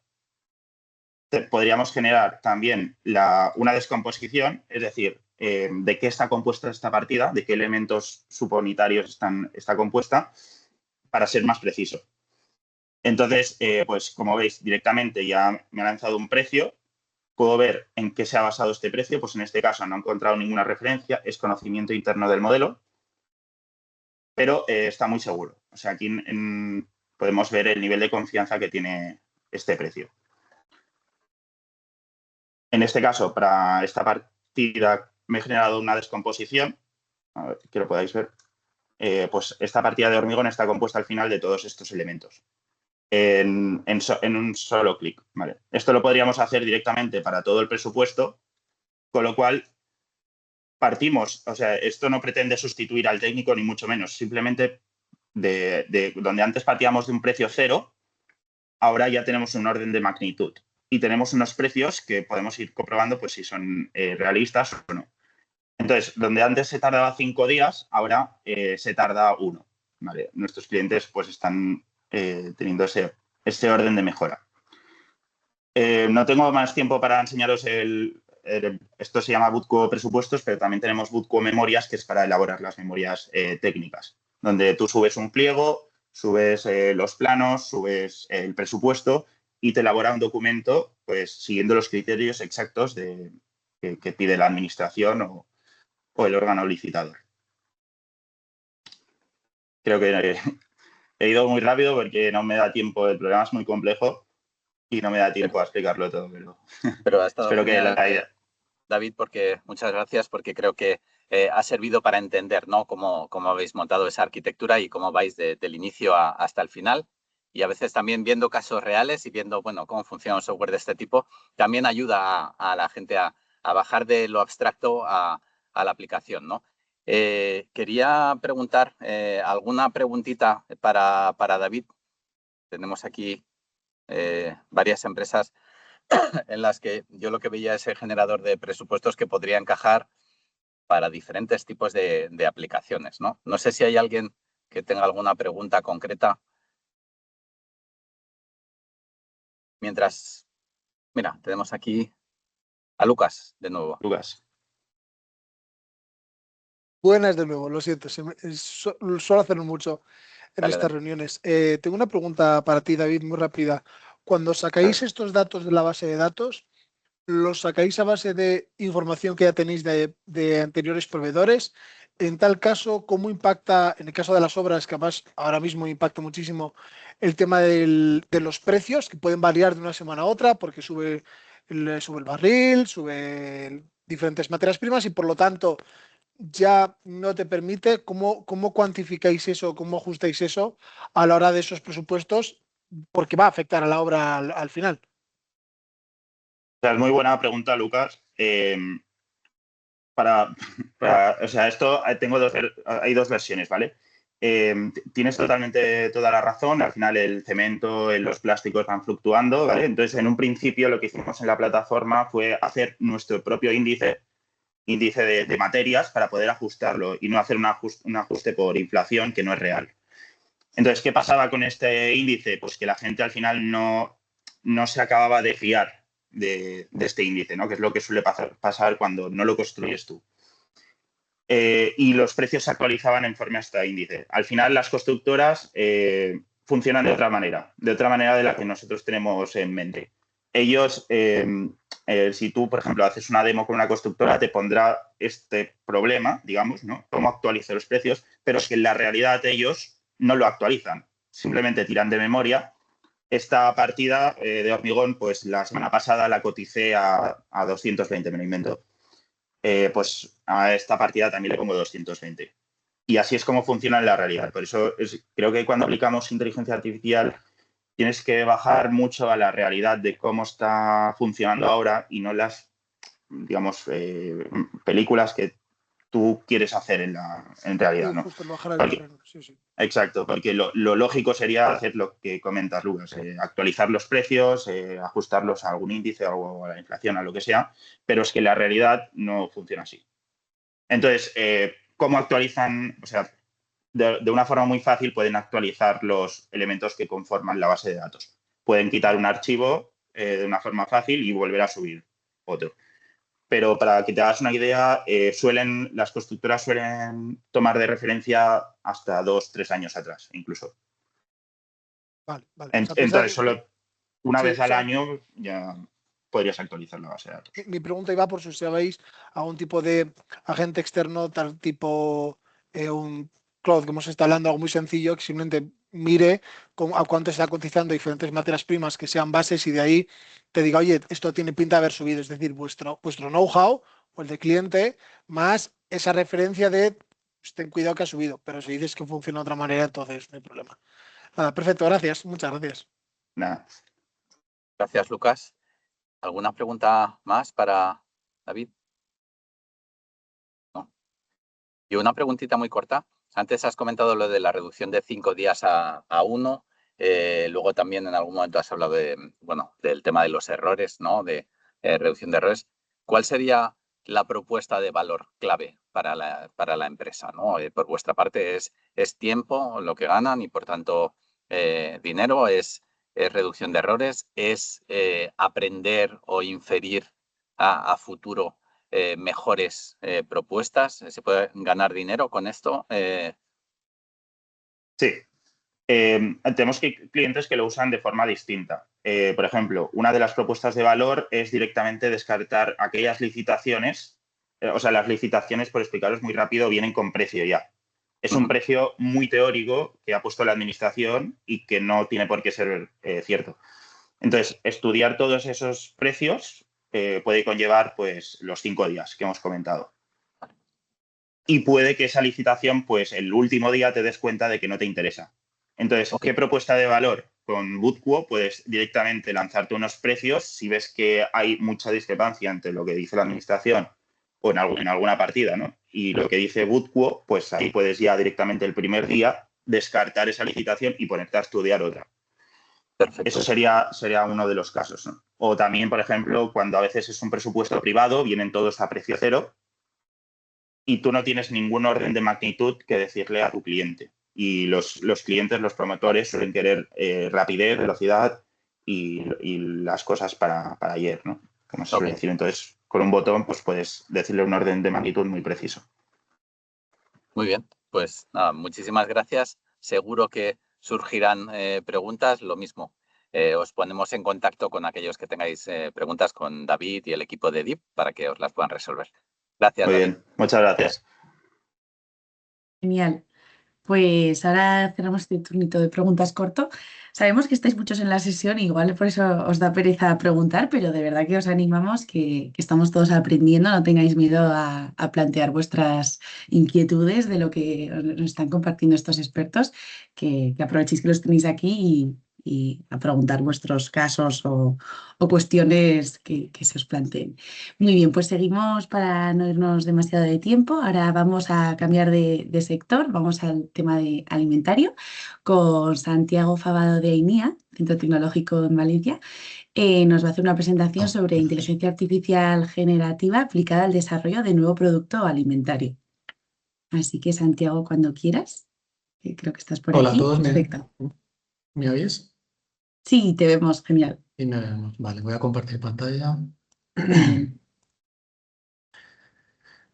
Podríamos generar también una descomposición, es decir, de qué está compuesta esta partida, de qué elementos suponitarios está compuesta, para ser más preciso. Entonces, pues como veis, directamente ya me ha lanzado un precio. Puedo ver en qué se ha basado este precio. Pues en este caso no he encontrado ninguna referencia, es conocimiento interno del modelo, pero está muy seguro. O sea, aquí podemos ver el nivel de confianza que tiene este precio. En este caso, para esta partida me he generado una descomposición, a ver que lo podáis ver. Pues esta partida de hormigón está compuesta al final de todos estos elementos en un solo clic, ¿vale? Esto lo podríamos hacer directamente para todo el presupuesto, con lo cual partimos, o sea, esto no pretende sustituir al técnico ni mucho menos, simplemente de donde antes partíamos de un precio 0, ahora ya tenemos un orden de magnitud y tenemos unos precios que podemos ir comprobando pues si son realistas o no. Entonces, donde antes se tardaba 5 días, ahora se tarda 1. ¿Vale? Nuestros clientes pues están teniendo ese orden de mejora. No tengo más tiempo para enseñaros esto se llama Bootcube presupuestos, pero también tenemos Bootcube memorias, que es para elaborar las memorias técnicas, donde tú subes un pliego subes los planos, subes el presupuesto y te elabora un documento pues siguiendo los criterios exactos que pide la administración o el órgano licitador. Creo que he ido muy rápido porque no me da tiempo, el programa es muy complejo y no me da tiempo a explicarlo todo,
pero ha estado
espero que
genial,
la idea.
David, muchas gracias, porque creo que ha servido para entender, ¿no?, cómo habéis montado esa arquitectura y cómo vais del inicio hasta el final. Y a veces también viendo casos reales y viendo, bueno, cómo funciona un software de este tipo, también ayuda a la gente a bajar de lo abstracto a la aplicación, ¿no? Quería preguntar alguna preguntita para David. Tenemos aquí varias empresas en las que yo lo que veía es el generador de presupuestos que podría encajar para diferentes tipos de aplicaciones, ¿no? No sé si hay alguien que tenga alguna pregunta concreta. Mientras, mira, tenemos aquí a Lucas de nuevo.
Lucas.
Buenas de nuevo, lo siento, suelo hacerlo mucho en
Dale,
estas
dale.
reuniones. Tengo una pregunta para ti, David, muy rápida. Cuando sacáis estos datos de la base de datos, ¿los sacáis a base de información que ya tenéis de anteriores proveedores? En tal caso, ¿cómo impacta, en el caso de las obras, que además ahora mismo impacta muchísimo, el tema de los precios, que pueden variar de una semana a otra porque sube el barril, sube diferentes materias primas y por lo tanto ya no te permite? ¿Cómo cuantificáis eso, cómo ajustáis eso a la hora de esos presupuestos? Porque va a afectar a la obra al final.
O sea, es muy buena pregunta, Lucas. O sea, esto hay dos versiones, ¿vale? Tienes totalmente toda la razón. Al final el cemento, los plásticos van fluctuando, ¿vale? Entonces, en un principio lo que hicimos en la plataforma fue hacer nuestro propio índice de materias para poder ajustarlo y no hacer un ajuste por inflación que no es real. Entonces, ¿qué pasaba con este índice? Pues que la gente al final no se acababa de fiar de este índice, ¿no? Que es lo que suele pasar cuando no lo construyes tú. Y los precios se actualizaban en forma a este índice. Al final, las constructoras funcionan de otra manera de la que nosotros tenemos en mente. Ellos, si tú, por ejemplo, haces una demo con una constructora, te pondrá este problema, digamos, ¿no? Cómo actualiza los precios, pero es que en la realidad ellos no lo actualizan. Simplemente tiran de memoria. Esta partida de hormigón, pues la semana pasada la coticé a 220, me lo invento. Pues a esta partida también le pongo 220. Y así es como funciona en la realidad. Por eso creo que cuando aplicamos inteligencia artificial tienes que bajar mucho a la realidad de cómo está funcionando ahora y no las, digamos, películas que tú quieres hacer en realidad, ¿no?
Justo bajar al terreno. Sí.
Exacto, porque lo lógico sería hacer lo que comentas, Lucas, actualizar los precios, ajustarlos a algún índice o a la inflación, a lo que sea, pero es que la realidad no funciona así. Entonces, ¿cómo actualizan? O sea, de una forma muy fácil pueden actualizar los elementos que conforman la base de datos. Pueden quitar un archivo de una forma fácil y volver a subir otro. Pero para que te hagas una idea, las constructoras suelen tomar de referencia hasta 2-3 años atrás, incluso.
Vale.
Entonces, solo una vez al
sea,
año ya podrías actualizar la base de datos.
Mi pregunta iba por si sabéis algún tipo de agente externo, tal tipo un cloud, que hemos estado hablando, algo muy sencillo, que simplemente mire a cuánto está cotizando diferentes materias primas que sean bases y de ahí te diga, oye, esto tiene pinta de haber subido. Es decir, vuestro know-how o el de cliente más esa referencia de pues, ten cuidado que ha subido. Pero si dices que funciona de otra manera, entonces no hay problema. Nada, perfecto, gracias. Muchas gracias.
Nada.
Gracias, Lucas. ¿Alguna pregunta más para David? No. Y una preguntita muy corta. Antes has comentado lo de la reducción de 5 días a 1. Luego también en algún momento has hablado del tema de los errores, ¿no? De reducción de errores. ¿Cuál sería la propuesta de valor clave para la empresa, ¿no? Por vuestra parte, ¿es tiempo lo que ganan y, por tanto, dinero? ¿Es reducción de errores? ¿Es aprender o inferir a futuro mejores propuestas? ¿Se puede ganar dinero con esto?
Sí. tenemos clientes que lo usan de forma distinta. Por ejemplo, una de las propuestas de valor es directamente descartar aquellas licitaciones. O sea, las licitaciones, por explicaros muy rápido, vienen con precio ya. Es un precio muy teórico que ha puesto la administración y que no tiene por qué ser cierto. Entonces, estudiar todos esos precios puede conllevar pues, los 5 días que hemos comentado. Y puede que esa licitación, pues el último día te des cuenta de que no te interesa. Entonces, ¿qué propuesta de valor? Con Bootquo puedes directamente lanzarte unos precios si ves que hay mucha discrepancia entre lo que dice la administración o en alguna partida, ¿no? Y lo que dice Bootquo, pues ahí puedes ya directamente el primer día descartar esa licitación y ponerte a estudiar otra.
Perfecto.
Eso sería uno de los casos, ¿no? O también, por ejemplo, cuando a veces es un presupuesto privado, vienen todos a precio cero y tú no tienes ningún orden de magnitud que decirle a tu cliente. Y los clientes, los promotores, suelen querer rapidez, velocidad y las cosas para ayer, ¿no? Como se suele decir. Entonces, con un botón, pues puedes decirle un orden de magnitud muy preciso.
Muy bien, pues nada, muchísimas gracias. Seguro que surgirán preguntas, lo mismo. Os ponemos en contacto con aquellos que tengáis preguntas con David y el equipo de DIP para que os las puedan resolver. Gracias,
Muy
David.
bien, muchas gracias.
Genial. Pues ahora cerramos este turnito de preguntas corto. Sabemos que estáis muchos en la sesión, igual por eso os da pereza preguntar, pero de verdad que os animamos, que estamos todos aprendiendo. No tengáis miedo a plantear vuestras inquietudes de lo que nos están compartiendo estos expertos, que aprovechéis que los tenéis aquí y a preguntar vuestros casos o cuestiones que se os planteen. Muy bien, pues seguimos para no irnos demasiado de tiempo. Ahora vamos a cambiar de sector, vamos al tema de alimentario con Santiago Fabado de AINIA, Centro Tecnológico en Valencia. Nos va a hacer una presentación sobre inteligencia artificial generativa aplicada al desarrollo de nuevo producto alimentario. Así que, Santiago, cuando quieras, creo que estás por
Hola
aquí.
a todos,
Perfecto.
¿me oís?
Sí, te vemos, genial.
Y me vemos. Vale, voy a compartir pantalla.
Muy bien.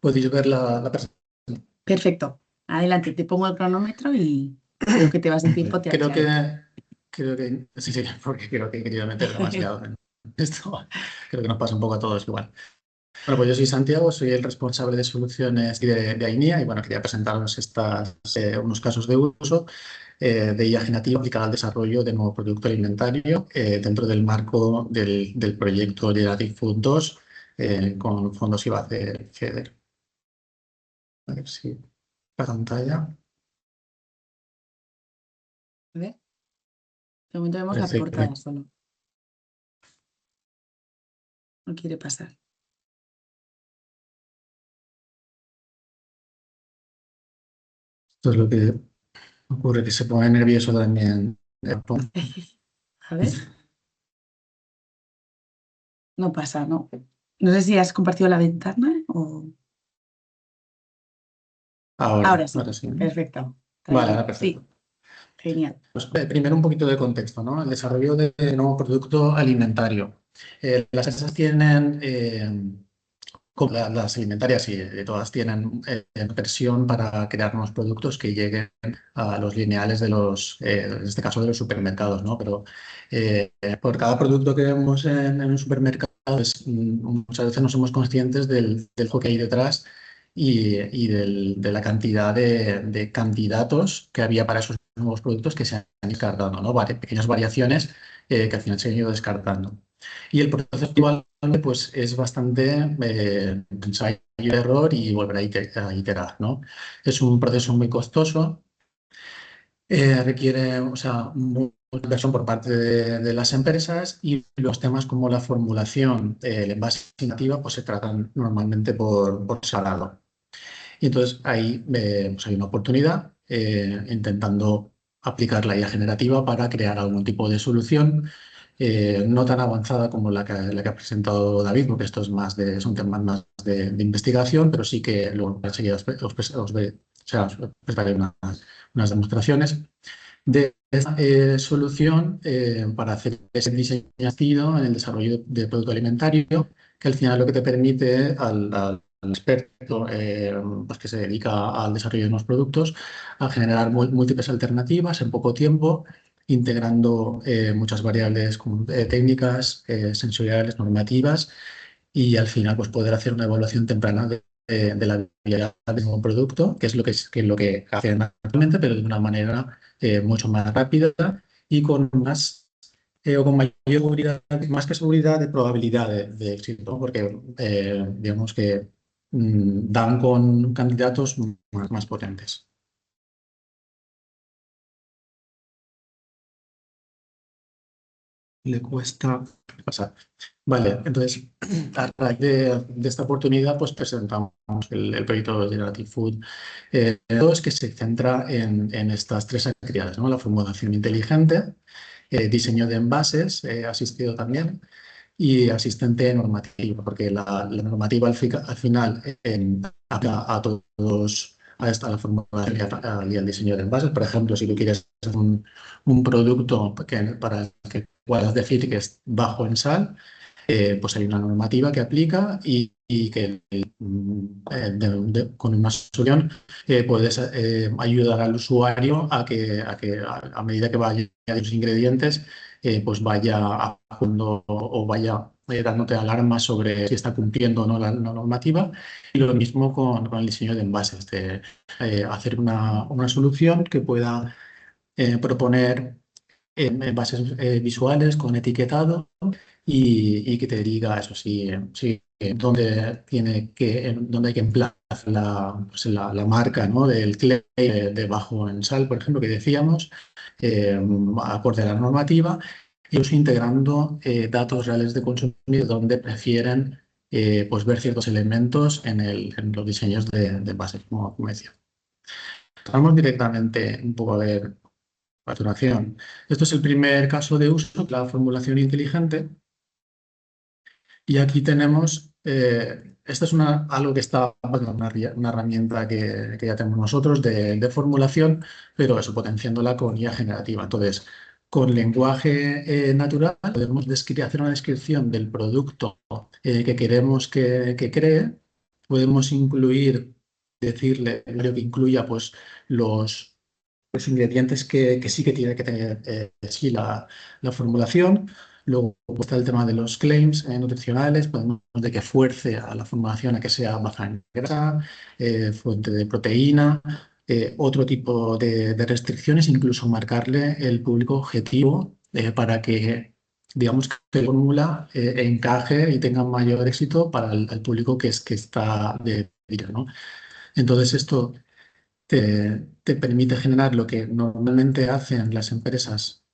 Podéis ver la presentación.
Perfecto. Adelante, te pongo el cronómetro y creo que te vas de tiempo, te
Creo
aclaro.
que sí, porque creo que he querido meter demasiado en esto. Creo que nos pasa un poco a todos igual. Bueno, pues yo soy Santiago, soy el responsable de soluciones de AINIA y bueno, quería presentaros unos casos de uso de IA generativa aplicada al desarrollo de nuevo producto alimentario dentro del marco del proyecto Generative Food 2 con fondos IVA FEDER. A ver si pantalla.
A ver. De momento vemos la
Sí,
portada solo. No quiere pasar.
Esto es lo que ocurre, que se pone nervioso también.
A ver. No pasa, ¿no? No sé si has compartido la ventana o... Ahora sí.
sí, ¿no?
Perfecto.
Vale, ahora
Sí,
perfecto.
genial.
Pues, primero un poquito de contexto, ¿no? El desarrollo de nuevo producto alimentario. Las empresas tienen, como las alimentarias y todas tienen presión para crear nuevos productos que lleguen a los lineales de en este caso de los supermercados, ¿no? Pero por cada producto que vemos en un supermercado, muchas veces no somos conscientes del juego que hay detrás de la cantidad de candidatos que había para esos nuevos productos que se han ido descartando, ¿no? Pequeñas variaciones que al final se han ido descartando. Y el proceso actual pues, es bastante ensayo y error y volver a iterar, ¿no? Es un proceso muy costoso, requiere mucha inversión por parte de las empresas y los temas como la formulación, el envase nativa, pues se tratan normalmente por separado. Y entonces ahí pues hay una oportunidad intentando aplicar la IA generativa para crear algún tipo de solución no tan avanzada como la que ha presentado David, porque esto son temas más de investigación, pero sí que luego enseguida os presentaré unas demostraciones de esta solución para hacer ese diseño en el desarrollo de producto alimentario, que al final lo que te permite al experto pues que se dedica al desarrollo de unos productos a generar múltiples alternativas en poco tiempo, integrando muchas variables técnicas, sensoriales, normativas y al final pues poder hacer una evaluación temprana de la viabilidad de un producto, que es lo que hacen actualmente, pero de una manera mucho más rápida y con más o con mayor seguridad, más que seguridad, de probabilidad de éxito, porque digamos que dan con candidatos más potentes. Le cuesta pasar. Vale, entonces, a raíz de esta oportunidad, pues presentamos el proyecto de Generative Food. Todo es que se centra en estas tres actividades, ¿no? La formulación inteligente, diseño de envases, asistido también, y asistente normativo, porque la normativa al final aplica a todos, a la formulación y al diseño de envases. Por ejemplo, si tú quieres hacer un producto para el que puedas decir que es bajo en sal, pues hay una normativa que aplica y que con una solución puedes ayudar al usuario a que a medida que vaya los ingredientes, pues vaya actuando o vaya dándote alarmas sobre si está cumpliendo o no la normativa. Y lo mismo con el diseño de envases, de hacer una solución que pueda proponer envases visuales con etiquetado y que te diga eso sí, dónde hay que emplazar la marca, ¿no? Del clay de bajo en sal, por ejemplo, que decíamos, acorde a la normativa, y ellos integrando datos reales de consumidor donde prefieren pues ver ciertos elementos en los diseños de envases, como decía. Vamos directamente un poco a ver facturación. Esto es el primer caso de uso, la formulación inteligente. Y aquí tenemos, esta es algo que está, bueno, una herramienta que ya tenemos nosotros de formulación, pero eso potenciándola con IA generativa. Entonces, con lenguaje natural podemos hacer una descripción del producto que queremos que cree. Podemos decirle que incluya pues, los ingredientes que sí que tiene que tener sí la formulación. Luego está el tema de los claims nutricionales, podemos de que fuerce a la formulación a que sea baja en grasa, fuente de proteína, otro tipo de restricciones, incluso marcarle el público objetivo para que, digamos, que la fórmula encaje y tenga mayor éxito para el público que está de ¿no? Entonces esto te permite generar lo que normalmente hacen las empresas.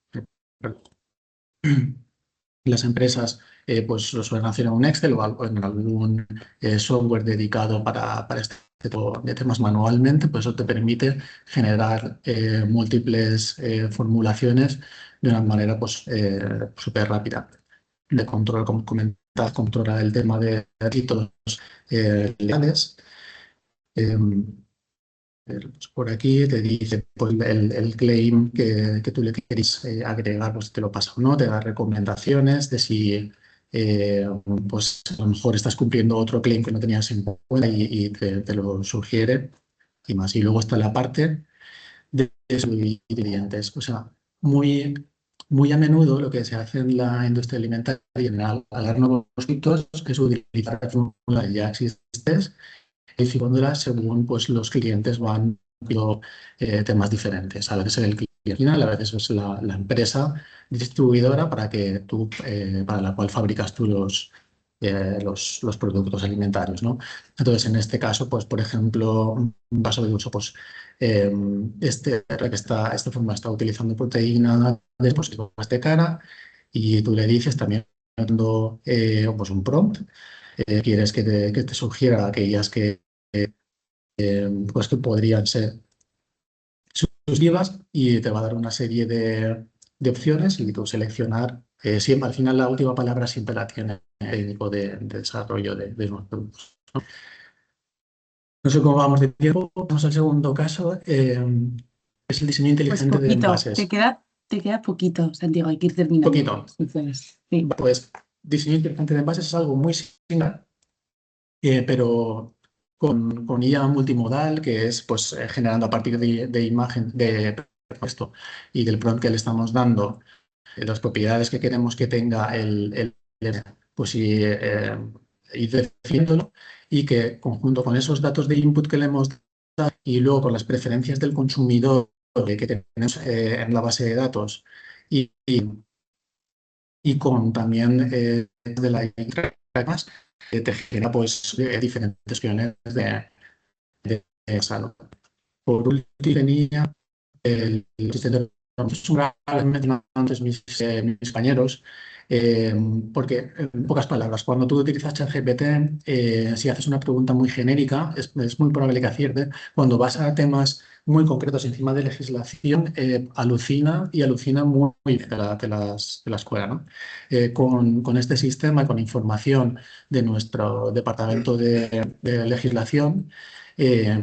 Las empresas pues lo suelen hacer en un Excel o en algún software dedicado para este tipo de temas manualmente, pues eso te permite generar múltiples formulaciones de una manera pues súper rápida. De control, como comentas, controla el tema de requisitos legales. Pues por aquí te dice pues, el claim que tú le quieres agregar, pues te lo pasa o no, te da recomendaciones de si pues a lo mejor estás cumpliendo otro claim que no tenías en cuenta y te lo sugiere y más. Y luego está la parte de ingredientes. O sea, muy a menudo lo que se hace en la industria alimentaria al dar nuevos productos es utilizar fórmulas ya existentes y según pues, los clientes van viendo temas diferentes. A veces es el cliente final, a veces es la empresa distribuidora para la cual fabricas tú los productos alimentarios, ¿no? Entonces, en este caso, pues, por ejemplo, un caso de uso, pues, esta forma está utilizando proteína de dispositivos de cara y tú le dices también pues un prompt. Quieres que te sugiera aquellas pues que podrían ser suscribas y te va a dar una serie de opciones y tú seleccionar. Siempre, al final la última palabra siempre la tiene el equipo de desarrollo de nuevos productos. No sé cómo vamos de tiempo. Vamos al segundo caso. Es el diseño inteligente de envases.
Te queda poquito, Santiago, hay que ir terminando.
Poquito.
Sí.
Pues diseño inteligente de envases es algo muy similar, pero con IA multimodal, que es pues generando a partir de imagen, de texto y del prompt que le estamos dando, las propiedades que queremos que tenga pues ir definiéndolo, y que conjunto con esos datos de input que le hemos dado y luego con las preferencias del consumidor que tenemos en la base de datos y con también de la más, te genera pues diferentes opciones de salud. Por último, tenía el asistente antes mis compañeros, porque en pocas palabras, cuando tú utilizas ChatGPT, si haces una pregunta muy genérica, es muy probable que acierte. Cuando vas a temas muy concretos encima de legislación, alucina muy bien de la escuela, ¿no? Con este sistema, con información de nuestro departamento de legislación,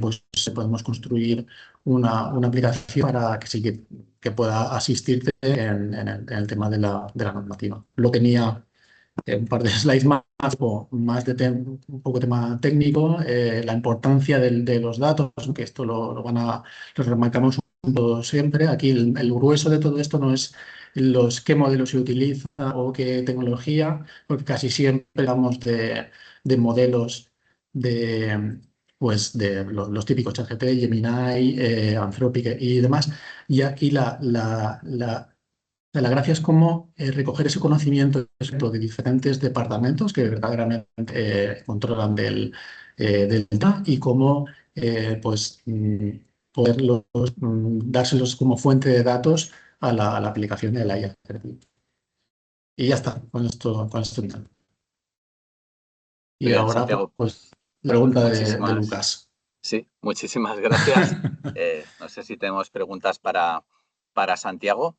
pues podemos construir una aplicación para que sí que pueda asistirte en el tema de la normativa. Lo tenía un par de slides más, más un poco tema técnico, la importancia de los datos, que esto lo remarcamos un poco siempre. Aquí el grueso de todo esto no es qué modelo se utiliza o qué tecnología, porque casi siempre hablamos de modelos de los típicos ChatGPT, Gemini, Anthropic y demás. Y aquí la gracia es cómo recoger ese conocimiento de diferentes departamentos que verdaderamente controlan del tema, y cómo pues, poderlos, dárselos como fuente de datos a la aplicación de la IA. Y ya está, con esto. Y
Bien,
ahora,
Santiago,
pues, la pregunta de
muchísimas,
Lucas.
sí, muchísimas gracias. No sé si tenemos preguntas para Santiago.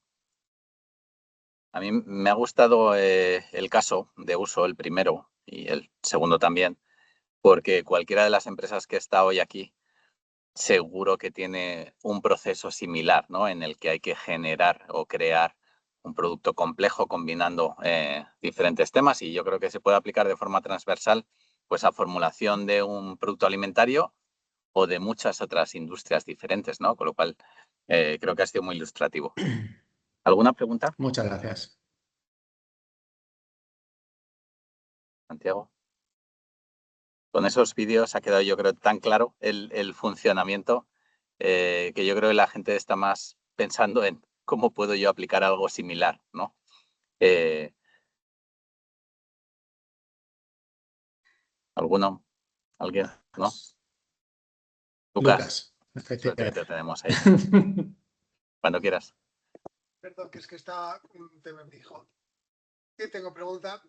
A mí me ha gustado el caso de uso, el primero y el segundo también, porque cualquiera de las empresas que está hoy aquí seguro que tiene un proceso similar, ¿no? En el que hay que generar o crear un producto complejo combinando diferentes temas, y yo creo que se puede aplicar de forma transversal pues a formulación de un producto alimentario o de muchas otras industrias diferentes, ¿no? Con lo cual creo que ha sido muy ilustrativo. ¿Alguna pregunta?
Muchas gracias.
Santiago. Con esos vídeos ha quedado, yo creo, tan claro el funcionamiento que yo creo que la gente está más pensando en cómo puedo yo aplicar algo similar, ¿no? ¿Alguno? ¿Alguien? ¿No? Lucas, suerte que te tenemos ahí. Cuando quieras.
Perdón, que es que está un tema, me dijo. Sí, tengo pregunta.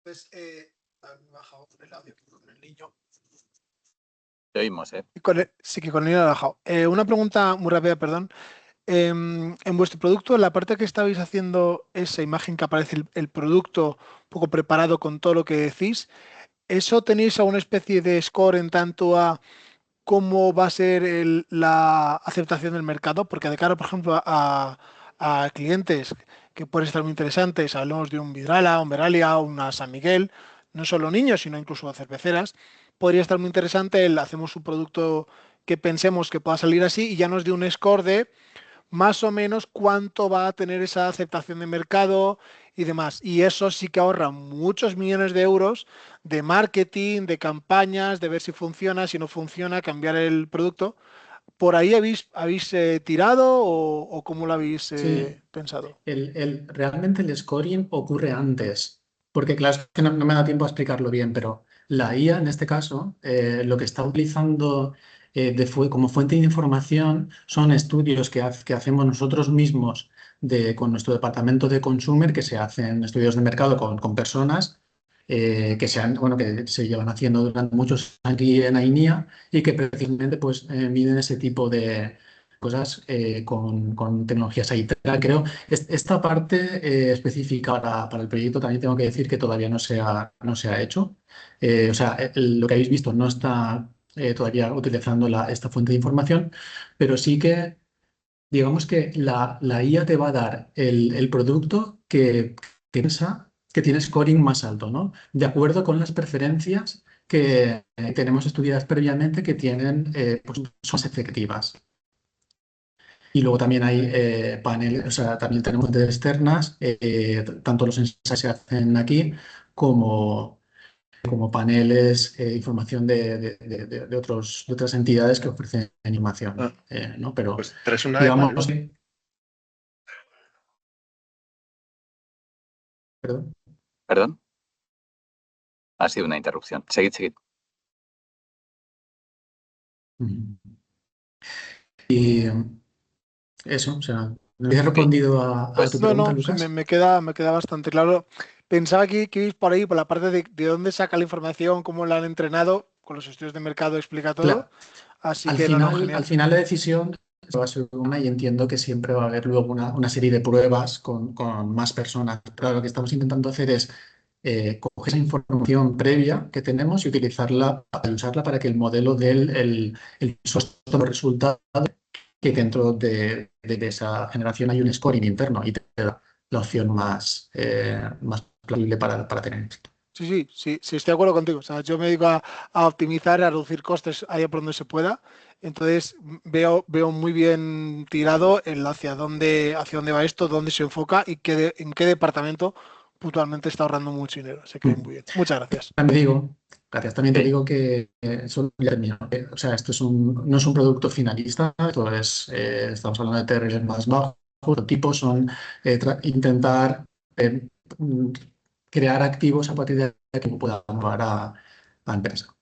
Pues, me he bajado el audio con el niño.
Te oímos, ¿eh?
Sí, que con el niño lo he bajado. Una pregunta muy rápida, perdón. En vuestro producto, en la parte que estabais haciendo esa imagen que aparece el producto un poco preparado con todo lo que decís, ¿eso tenéis alguna especie de score en tanto a cómo va a ser la aceptación del mercado? Porque de cara, por ejemplo, a clientes que pueden estar muy interesantes, hablamos de un Vidrala, un Veralia, una San Miguel, no solo niños, sino incluso cerveceras, podría estar muy interesante hacemos un producto que pensemos que pueda salir así y ya nos dé un score de más o menos cuánto va a tener esa aceptación de mercado y demás. Y eso sí que ahorra muchos millones de euros de marketing, de campañas, de ver si funciona, si no funciona, cambiar el producto. ¿Por ahí habéis tirado o cómo lo habéis
Sí,
pensado?
realmente el scoring ocurre antes, porque claro, es que no me da tiempo a explicarlo bien, pero la IA en este caso lo que está utilizando como fuente de información son estudios que hacemos nosotros mismos con nuestro departamento de consumer, que se hacen estudios de mercado con personas que se llevan haciendo durante muchos años aquí en AINIA, y que precisamente pues, miden ese tipo de cosas con tecnologías AITRA, creo. Esta parte específica para el proyecto también tengo que decir que todavía no se ha hecho. O sea, lo que habéis visto no está todavía utilizando esta fuente de información, pero sí que digamos que la IA te va a dar el producto que piensa que tiene scoring más alto, ¿no? De acuerdo con las preferencias que tenemos estudiadas previamente que tienen, pues, son más efectivas. Y luego también hay paneles, o sea, también tenemos fuentes externas, tanto los ensayos se hacen aquí como paneles, información de otras entidades que ofrecen información, ¿no? Pero
Pues traes una de
digamos,
Pablo.
perdón.
¿Perdón? Ha sido una interrupción. Seguid.
Y eso, o sea, ¿he respondido a tu
No,
pregunta,
no, sí,
Lucas?
me queda bastante claro. Pensaba que ibais por ahí, por la parte de dónde saca la información, cómo la han entrenado, con los estudios de mercado explica todo.
Claro,
Así que no,
al
genial.
final la decisión va a ser una y entiendo que siempre va a haber luego una serie de pruebas con más personas. Pero lo que estamos intentando hacer es coger esa información previa que tenemos y utilizarla para usarla para que el modelo dé el sostén de resultados, que dentro de esa generación hay un scoring interno y te da la opción más plausible para tener éxito.
Sí, estoy de acuerdo contigo. O sea, yo me dedico a optimizar, a reducir costes allá por donde se pueda. Entonces veo muy bien tirado el hacia dónde va esto, dónde se enfoca y en qué departamento puntualmente está ahorrando mucho dinero. Así que muy bien. Muchas gracias.
También digo, gracias, también te
Sí.
digo que eso ya terminó. O sea, esto no es un producto finalista, esto es, estamos hablando de TRL más bajos, tipos son intentar mm, crear activos a partir de que puedan mover a empresa.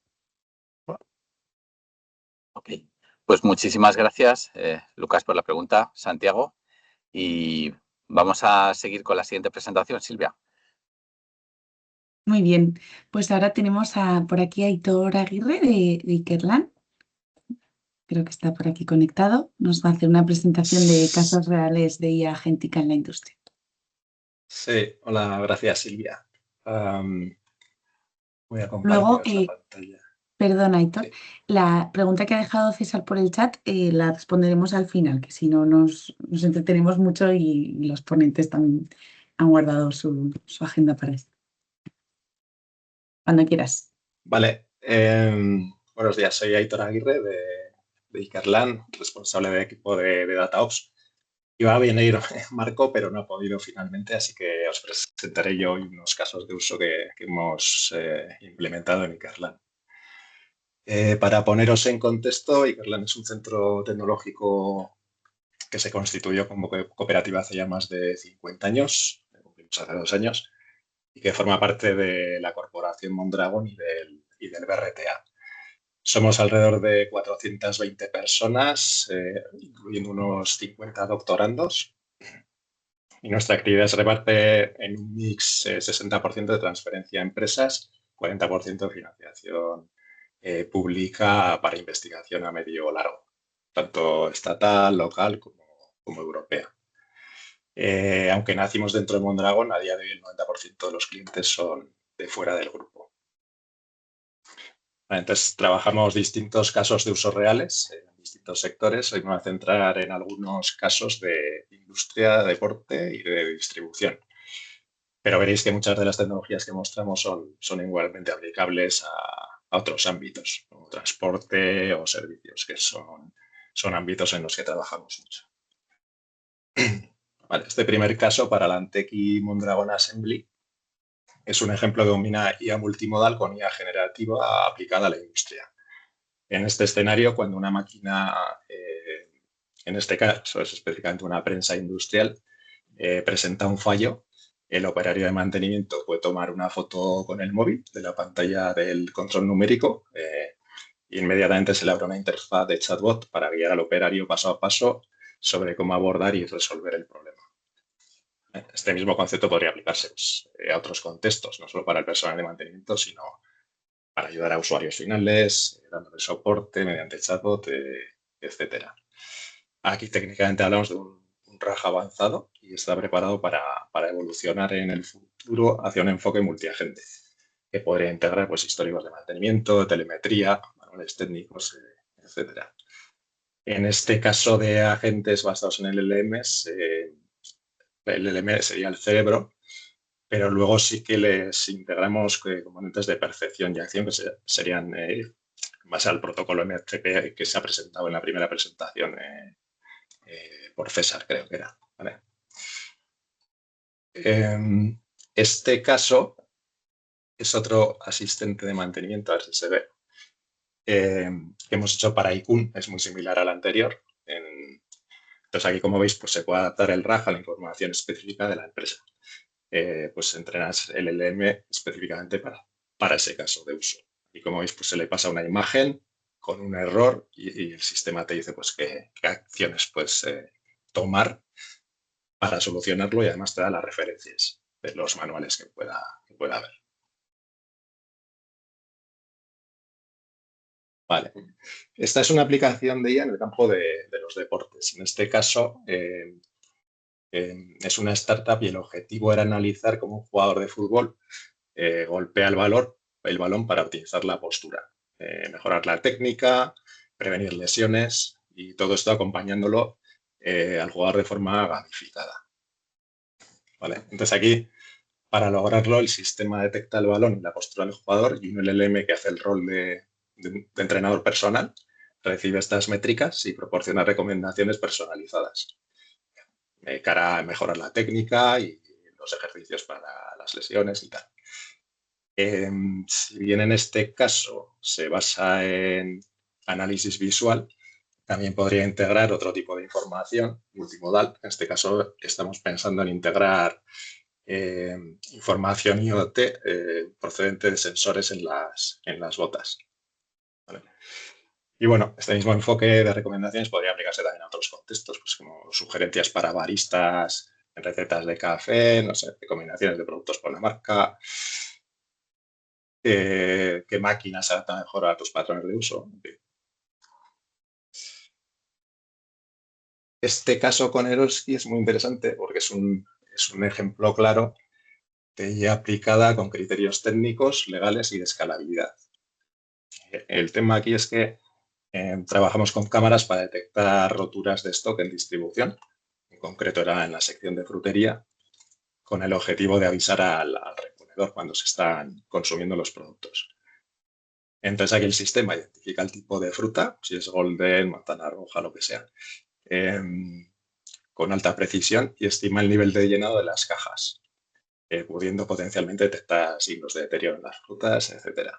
Ok. Pues muchísimas gracias, Lucas, por la pregunta, Santiago. Y vamos a seguir con la siguiente presentación, Silvia.
Muy bien, pues ahora tenemos por aquí a Aitor Aguirre de Ikerlan. Creo que está por aquí conectado. Nos va a hacer una presentación de casos reales de IA agéntica en la industria.
Sí, hola, gracias Silvia. Voy a
Luego,
compartiros la pantalla.
perdona, Aitor,
Sí.
la pregunta que ha dejado César por el chat la responderemos al final, que si no nos entretenemos mucho y los ponentes también han guardado su agenda para esto. Cuando quieras.
Vale, buenos días, soy Aitor Aguirre de Ikerlan, responsable de equipo de DataOps. Iba a venir Marco, pero no ha podido finalmente, así que os presentaré yo hoy unos casos de uso que hemos implementado en Ikerlan. Para poneros en contexto, Ikerlan es un centro tecnológico que se constituyó como cooperativa hace ya más de 50 años, cumplimos hace 2 años, y que forma parte de la corporación Mondragon y del BRTA. Somos alrededor de 420 personas, incluyendo unos 50 doctorandos, y nuestra actividad se reparte en un mix 60% de transferencia a empresas, 40% de financiación pública para investigación a medio largo, tanto estatal, local como europea. Aunque nacimos dentro de Mondragon, a día de hoy el 90% de los clientes son de fuera del grupo. Entonces, trabajamos distintos casos de usos reales en distintos sectores. Hoy me voy a centrar en algunos casos de industria, deporte y de distribución. Pero veréis que muchas de las tecnologías que mostramos son igualmente aplicables a otros ámbitos, como transporte o servicios, que son ámbitos en los que trabajamos mucho. Vale, este primer caso para la Antec Mondragon Assembly es un ejemplo de una IA multimodal con IA generativa aplicada a la industria. En este escenario, cuando una máquina, en este caso es específicamente una prensa industrial, presenta un fallo, el operario de mantenimiento puede tomar una foto con el móvil de la pantalla del control numérico e inmediatamente se le abre una interfaz de chatbot para guiar al operario paso a paso sobre cómo abordar y resolver el problema. Este mismo concepto podría aplicarse a otros contextos, no solo para el personal de mantenimiento, sino para ayudar a usuarios finales, dándole soporte mediante chatbot, etc. Aquí técnicamente hablamos de un RAG avanzado y está preparado para evolucionar en el futuro hacia un enfoque multiagente, que podría integrar pues, históricos de mantenimiento, telemetría, manuales técnicos, etc. En este caso de agentes basados en LLMs, el LLM sería el cerebro, pero luego sí que les integramos componentes de percepción y acción que serían en base al protocolo MCP que se ha presentado en la primera presentación por César, creo que era. ¿Vale? Este caso es otro asistente de mantenimiento, a ver si se ve, que hemos hecho para iQun, es muy similar al anterior. Entonces aquí, como veis, pues se puede adaptar el RAG a la información específica de la empresa. Pues entrenas el LLM específicamente para ese caso de uso. Y como veis, pues se le pasa una imagen con un error y el sistema te dice pues qué acciones puedes tomar para solucionarlo y además te da las referencias de los manuales que pueda haber. Vale. Esta es una aplicación de IA en el campo de los deportes. En este caso, es una startup y el objetivo era analizar cómo un jugador de fútbol golpea el balón para optimizar la postura, mejorar la técnica, prevenir lesiones y todo esto acompañándolo al jugador de forma gamificada. ¿Vale? Entonces aquí, para lograrlo, el sistema detecta el balón y la postura del jugador y un LLM que hace el rol de entrenador personal recibe estas métricas y proporciona recomendaciones personalizadas de cara a mejorar la técnica y los ejercicios para las lesiones y tal. Si bien en este caso se basa en análisis visual, también podría integrar otro tipo de información multimodal. En este caso estamos pensando en integrar información IoT procedente de sensores en las botas. ¿Vale? Y bueno, este mismo enfoque de recomendaciones podría aplicarse también a otros contextos, pues como sugerencias para baristas en recetas de café, no sé, combinaciones de productos por la marca, qué máquinas se adaptan mejor a tus patrones de uso. En fin. Este caso con Eroski es muy interesante porque es un ejemplo claro de IA aplicada con criterios técnicos, legales y de escalabilidad. El tema aquí es que trabajamos con cámaras para detectar roturas de stock en distribución. En concreto era en la sección de frutería, con el objetivo de avisar al reponedor cuando se están consumiendo los productos. Entonces aquí el sistema identifica el tipo de fruta, si es golden, manzana roja, lo que sea, con alta precisión y estima el nivel de llenado de las cajas, pudiendo potencialmente detectar signos de deterioro en las frutas, etc.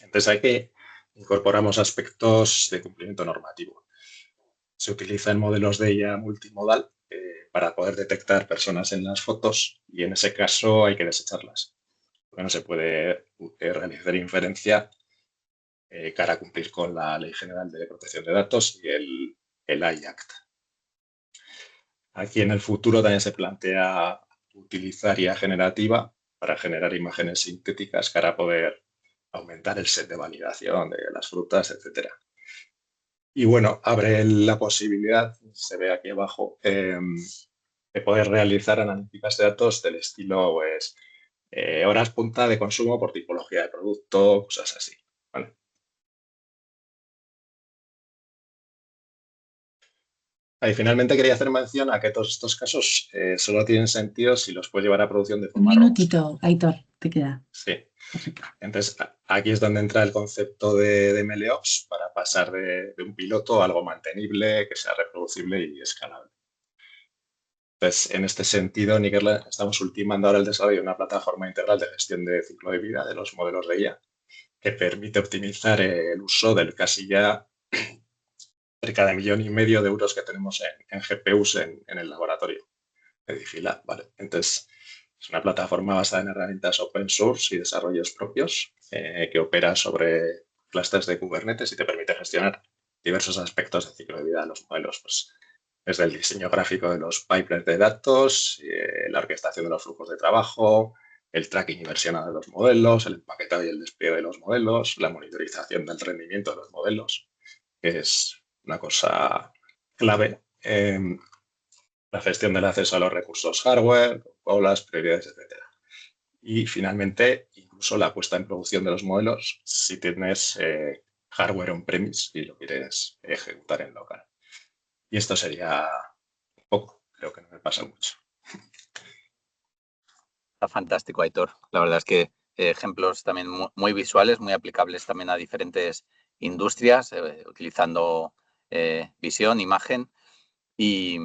Entonces aquí incorporamos aspectos de cumplimiento normativo. Se utilizan modelos de IA multimodal para poder detectar personas en las fotos y en ese caso hay que desecharlas. Porque no se puede realizar inferencia cara a cumplir con la Ley General de Protección de Datos y el AI Act. Aquí en el futuro también se plantea utilizar IA generativa para generar imágenes sintéticas para poder aumentar el set de validación de las frutas, etc. Y bueno, abre la posibilidad, se ve aquí abajo, de poder realizar analíticas de datos del estilo pues, horas punta de consumo por tipología de producto, cosas así. ¿Vale? Y finalmente quería hacer mención a que todos estos casos solo tienen sentido si los puedes llevar a producción de
Un
forma
minutito, Aitor, te queda.
Sí. Entonces, aquí es donde entra el concepto de MLOps para pasar de un piloto a algo mantenible, que sea reproducible y escalable. Entonces, en este sentido, Nickerland estamos ultimando ahora el desarrollo de una plataforma integral de gestión de ciclo de vida de los modelos de IA que permite optimizar el uso del casi ya cerca de 1,5 millones de euros que tenemos en GPUs en el laboratorio de Digilab, ¿vale? Entonces, es una plataforma basada en herramientas open source y desarrollos propios que opera sobre clusters de Kubernetes y te permite gestionar diversos aspectos del ciclo de vida de los modelos, pues, desde el diseño gráfico de los pipelines de datos, la orquestación de los flujos de trabajo, el tracking y versión de los modelos, el empaquetado y el despliegue de los modelos, la monitorización del rendimiento de los modelos, que es una cosa clave. La gestión del acceso a los recursos hardware, colas, prioridades, etc. Y finalmente, incluso la puesta en producción de los modelos si tienes hardware on-premise y lo quieres ejecutar en local. Y esto sería un poco, creo que no me pasa mucho.
Está fantástico, Aitor. La verdad es que ejemplos también muy visuales, muy aplicables también a diferentes industrias, utilizando visión, imagen y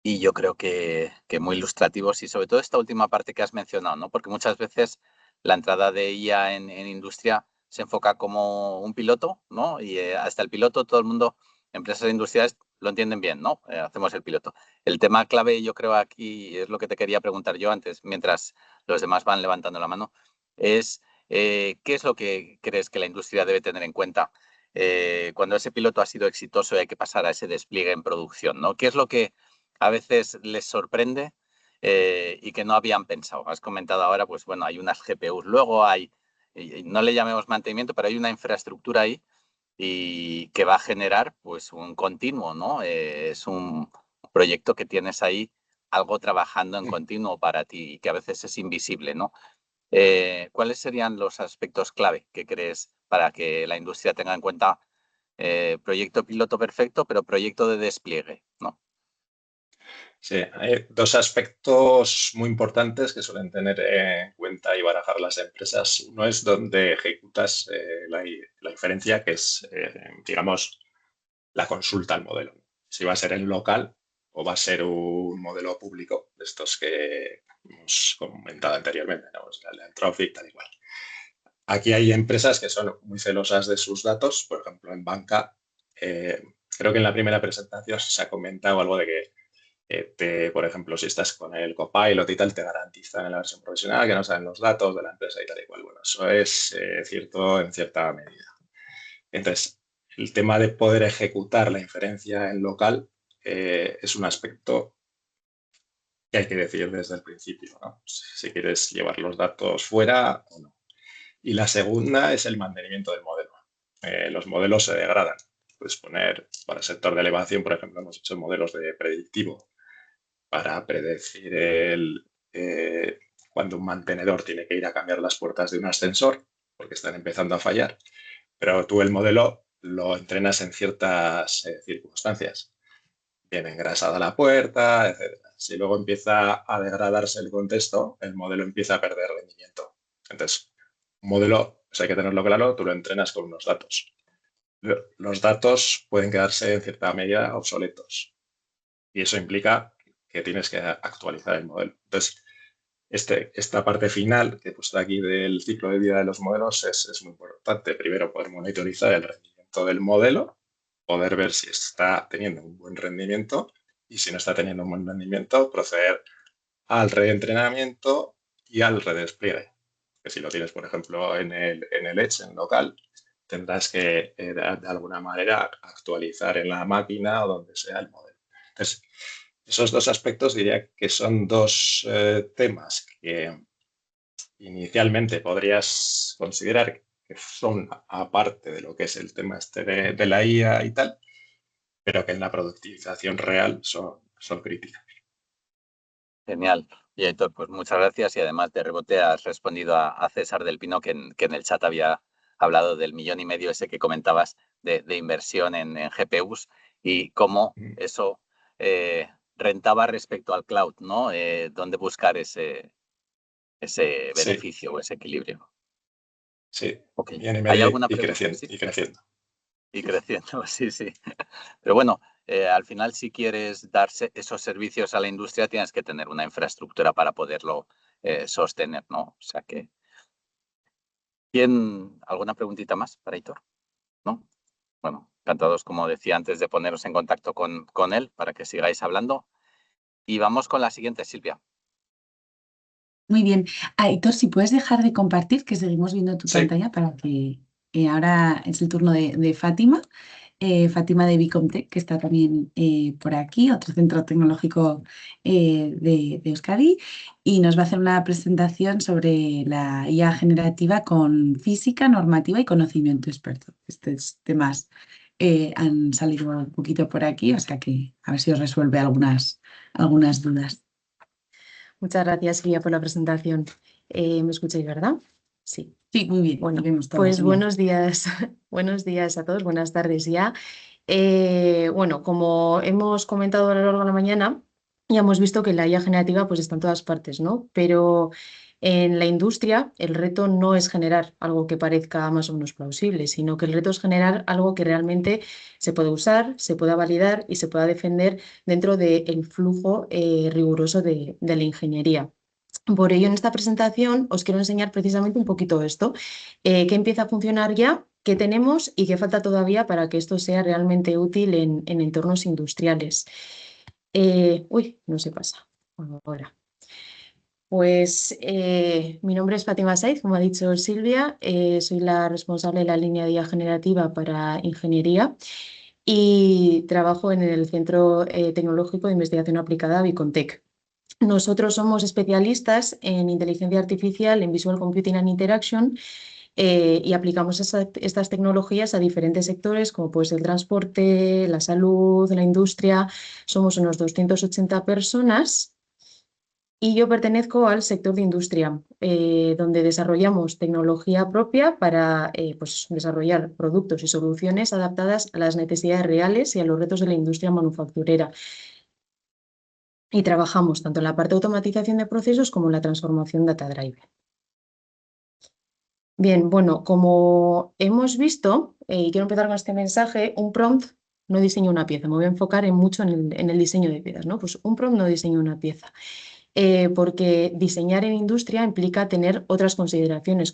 yo creo que muy ilustrativos y sobre todo esta última parte que has mencionado, ¿no? Porque muchas veces la entrada de IA en industria se enfoca como un piloto, ¿no? Y hasta el piloto todo el mundo, empresas industriales lo entienden bien, ¿no? Hacemos el piloto. El tema clave, yo creo aquí, es lo que te quería preguntar yo antes, mientras los demás van levantando la mano, es ¿qué es lo que crees que la industria debe tener en cuenta cuando ese piloto ha sido exitoso y hay que pasar a ese despliegue en producción, ¿no? ¿Qué es lo que a veces les sorprende y que no habían pensado? Has comentado ahora, pues bueno, hay unas GPUs, luego hay, no le llamemos mantenimiento, pero hay una infraestructura ahí y que va a generar pues un continuo, ¿no? Es un proyecto que tienes ahí algo trabajando en continuo para ti y que a veces es invisible, ¿no? ¿Cuáles serían los aspectos clave que crees para que la industria tenga en cuenta proyecto piloto perfecto, pero proyecto de despliegue, ¿no?
Sí, hay dos aspectos muy importantes que suelen tener en cuenta y barajar las empresas. Uno es donde ejecutas la inferencia, que es, digamos, la consulta al modelo. Si va a ser en local o va a ser un modelo público, de estos que hemos comentado anteriormente, ¿no? O sea, el Anthropic, tal y cual. Aquí hay empresas que son muy celosas de sus datos. Por ejemplo, en banca, creo que en la primera presentación se ha comentado algo de que por ejemplo, si estás con el Copilot y tal, te garantizan en la versión profesional que no saben los datos de la empresa y tal y cual. Bueno, eso es cierto en cierta medida. Entonces, el tema de poder ejecutar la inferencia en local es un aspecto que hay que decidir desde el principio, ¿no? Si quieres llevar los datos fuera o no. Y la segunda es el mantenimiento del modelo. Los modelos se degradan. Puedes poner, para el sector de elevación, por ejemplo, hemos hecho modelos de predictivo para predecir cuando un mantenedor tiene que ir a cambiar las puertas de un ascensor porque están empezando a fallar, pero tú el modelo lo entrenas en ciertas circunstancias. Viene engrasada la puerta, etc. Si luego empieza a degradarse el contexto, el modelo empieza a perder rendimiento. Entonces, un modelo, pues hay que tenerlo claro, tú lo entrenas con unos datos. Los datos pueden quedarse en cierta medida obsoletos y eso implica que tienes que actualizar el modelo. Entonces, esta parte final que he puesto aquí del ciclo de vida de los modelos es muy importante. Primero, poder monitorizar el rendimiento del modelo, poder ver si está teniendo un buen rendimiento y si no está teniendo un buen rendimiento, proceder al reentrenamiento y al redespliegue. Que si lo tienes, por ejemplo, en el Edge, en local, tendrás que de alguna manera actualizar en la máquina o donde sea el modelo. Entonces, esos dos aspectos diría que son dos temas que inicialmente podrías considerar que son aparte de lo que es el tema este de la IA y tal, pero que en la productivización real son críticos.
Genial. Y Héctor, pues muchas gracias y además de rebote has respondido a César del Pino que en el chat había hablado del 1,5 millones ese que comentabas de inversión en GPUs y cómo eso rentaba respecto al cloud, ¿no? ¿Dónde buscar ese beneficio o ese equilibrio?
Sí,
Okay.
1,5 millones
¿Hay alguna
y
pregunta?
creciendo,
¿Sí?
y creciendo.
Y creciendo, sí, sí. Pero bueno, al final si quieres dar esos servicios a la industria tienes que tener una infraestructura para poderlo sostener, ¿no? O sea que... ¿Alguna preguntita más para Aitor? ¿No? Bueno, encantados, como decía antes, de poneros en contacto con él para que sigáis hablando. Y vamos con la siguiente, Silvia.
Muy bien. Aitor, si puedes dejar de compartir, que seguimos viendo tu pantalla para que ahora es el turno de Fátima. Fátima de Bicomtech, que está también por aquí, otro centro tecnológico de Euskadi, y nos va a hacer una presentación sobre la IA generativa con física, normativa y conocimiento experto. Estos temas han salido un poquito por aquí, o sea que a ver si os resuelve algunas dudas.
Muchas gracias, Silvia, por la presentación. ¿Me escucháis, verdad? Sí.
Sí, muy bien.
Bueno,
vemos
pues
genial.
buenos días. Buenos días a todos, buenas tardes ya. Bueno, como hemos comentado a lo largo de la mañana, Ya hemos visto que la IA generativa pues, está en todas partes, ¿no? Pero en la industria el reto no es generar algo que parezca más o menos plausible, sino que el reto es generar algo que realmente se pueda usar, se pueda validar y se pueda defender dentro del flujo riguroso de la ingeniería. Por ello, en esta presentación os quiero enseñar precisamente un poquito esto, qué empieza a funcionar ya, qué tenemos y qué falta todavía para que esto sea realmente útil en entornos industriales. No se pasa. Ahora. Pues mi nombre es Fátima Saiz, como ha dicho Silvia, soy la responsable de la línea de IA generativa para ingeniería y trabajo en el Centro Tecnológico de Investigación Aplicada Bicontec. Nosotros somos especialistas en inteligencia artificial, en Visual Computing and Interaction, y aplicamos estas tecnologías a diferentes sectores, como puede ser el transporte, la salud, la industria. Somos unos 280 personas y yo pertenezco al sector de industria, donde desarrollamos tecnología propia para pues, desarrollar productos y soluciones adaptadas a las necesidades reales y a los retos de la industria manufacturera. Y trabajamos tanto en la parte de automatización de procesos como en la transformación data-driven. Bien, bueno, como hemos visto, y quiero empezar con este mensaje, un prompt no diseña una pieza. Me voy a enfocar mucho en el diseño de piezas, ¿no? Pues un prompt no diseña una pieza, porque diseñar en industria implica tener otras consideraciones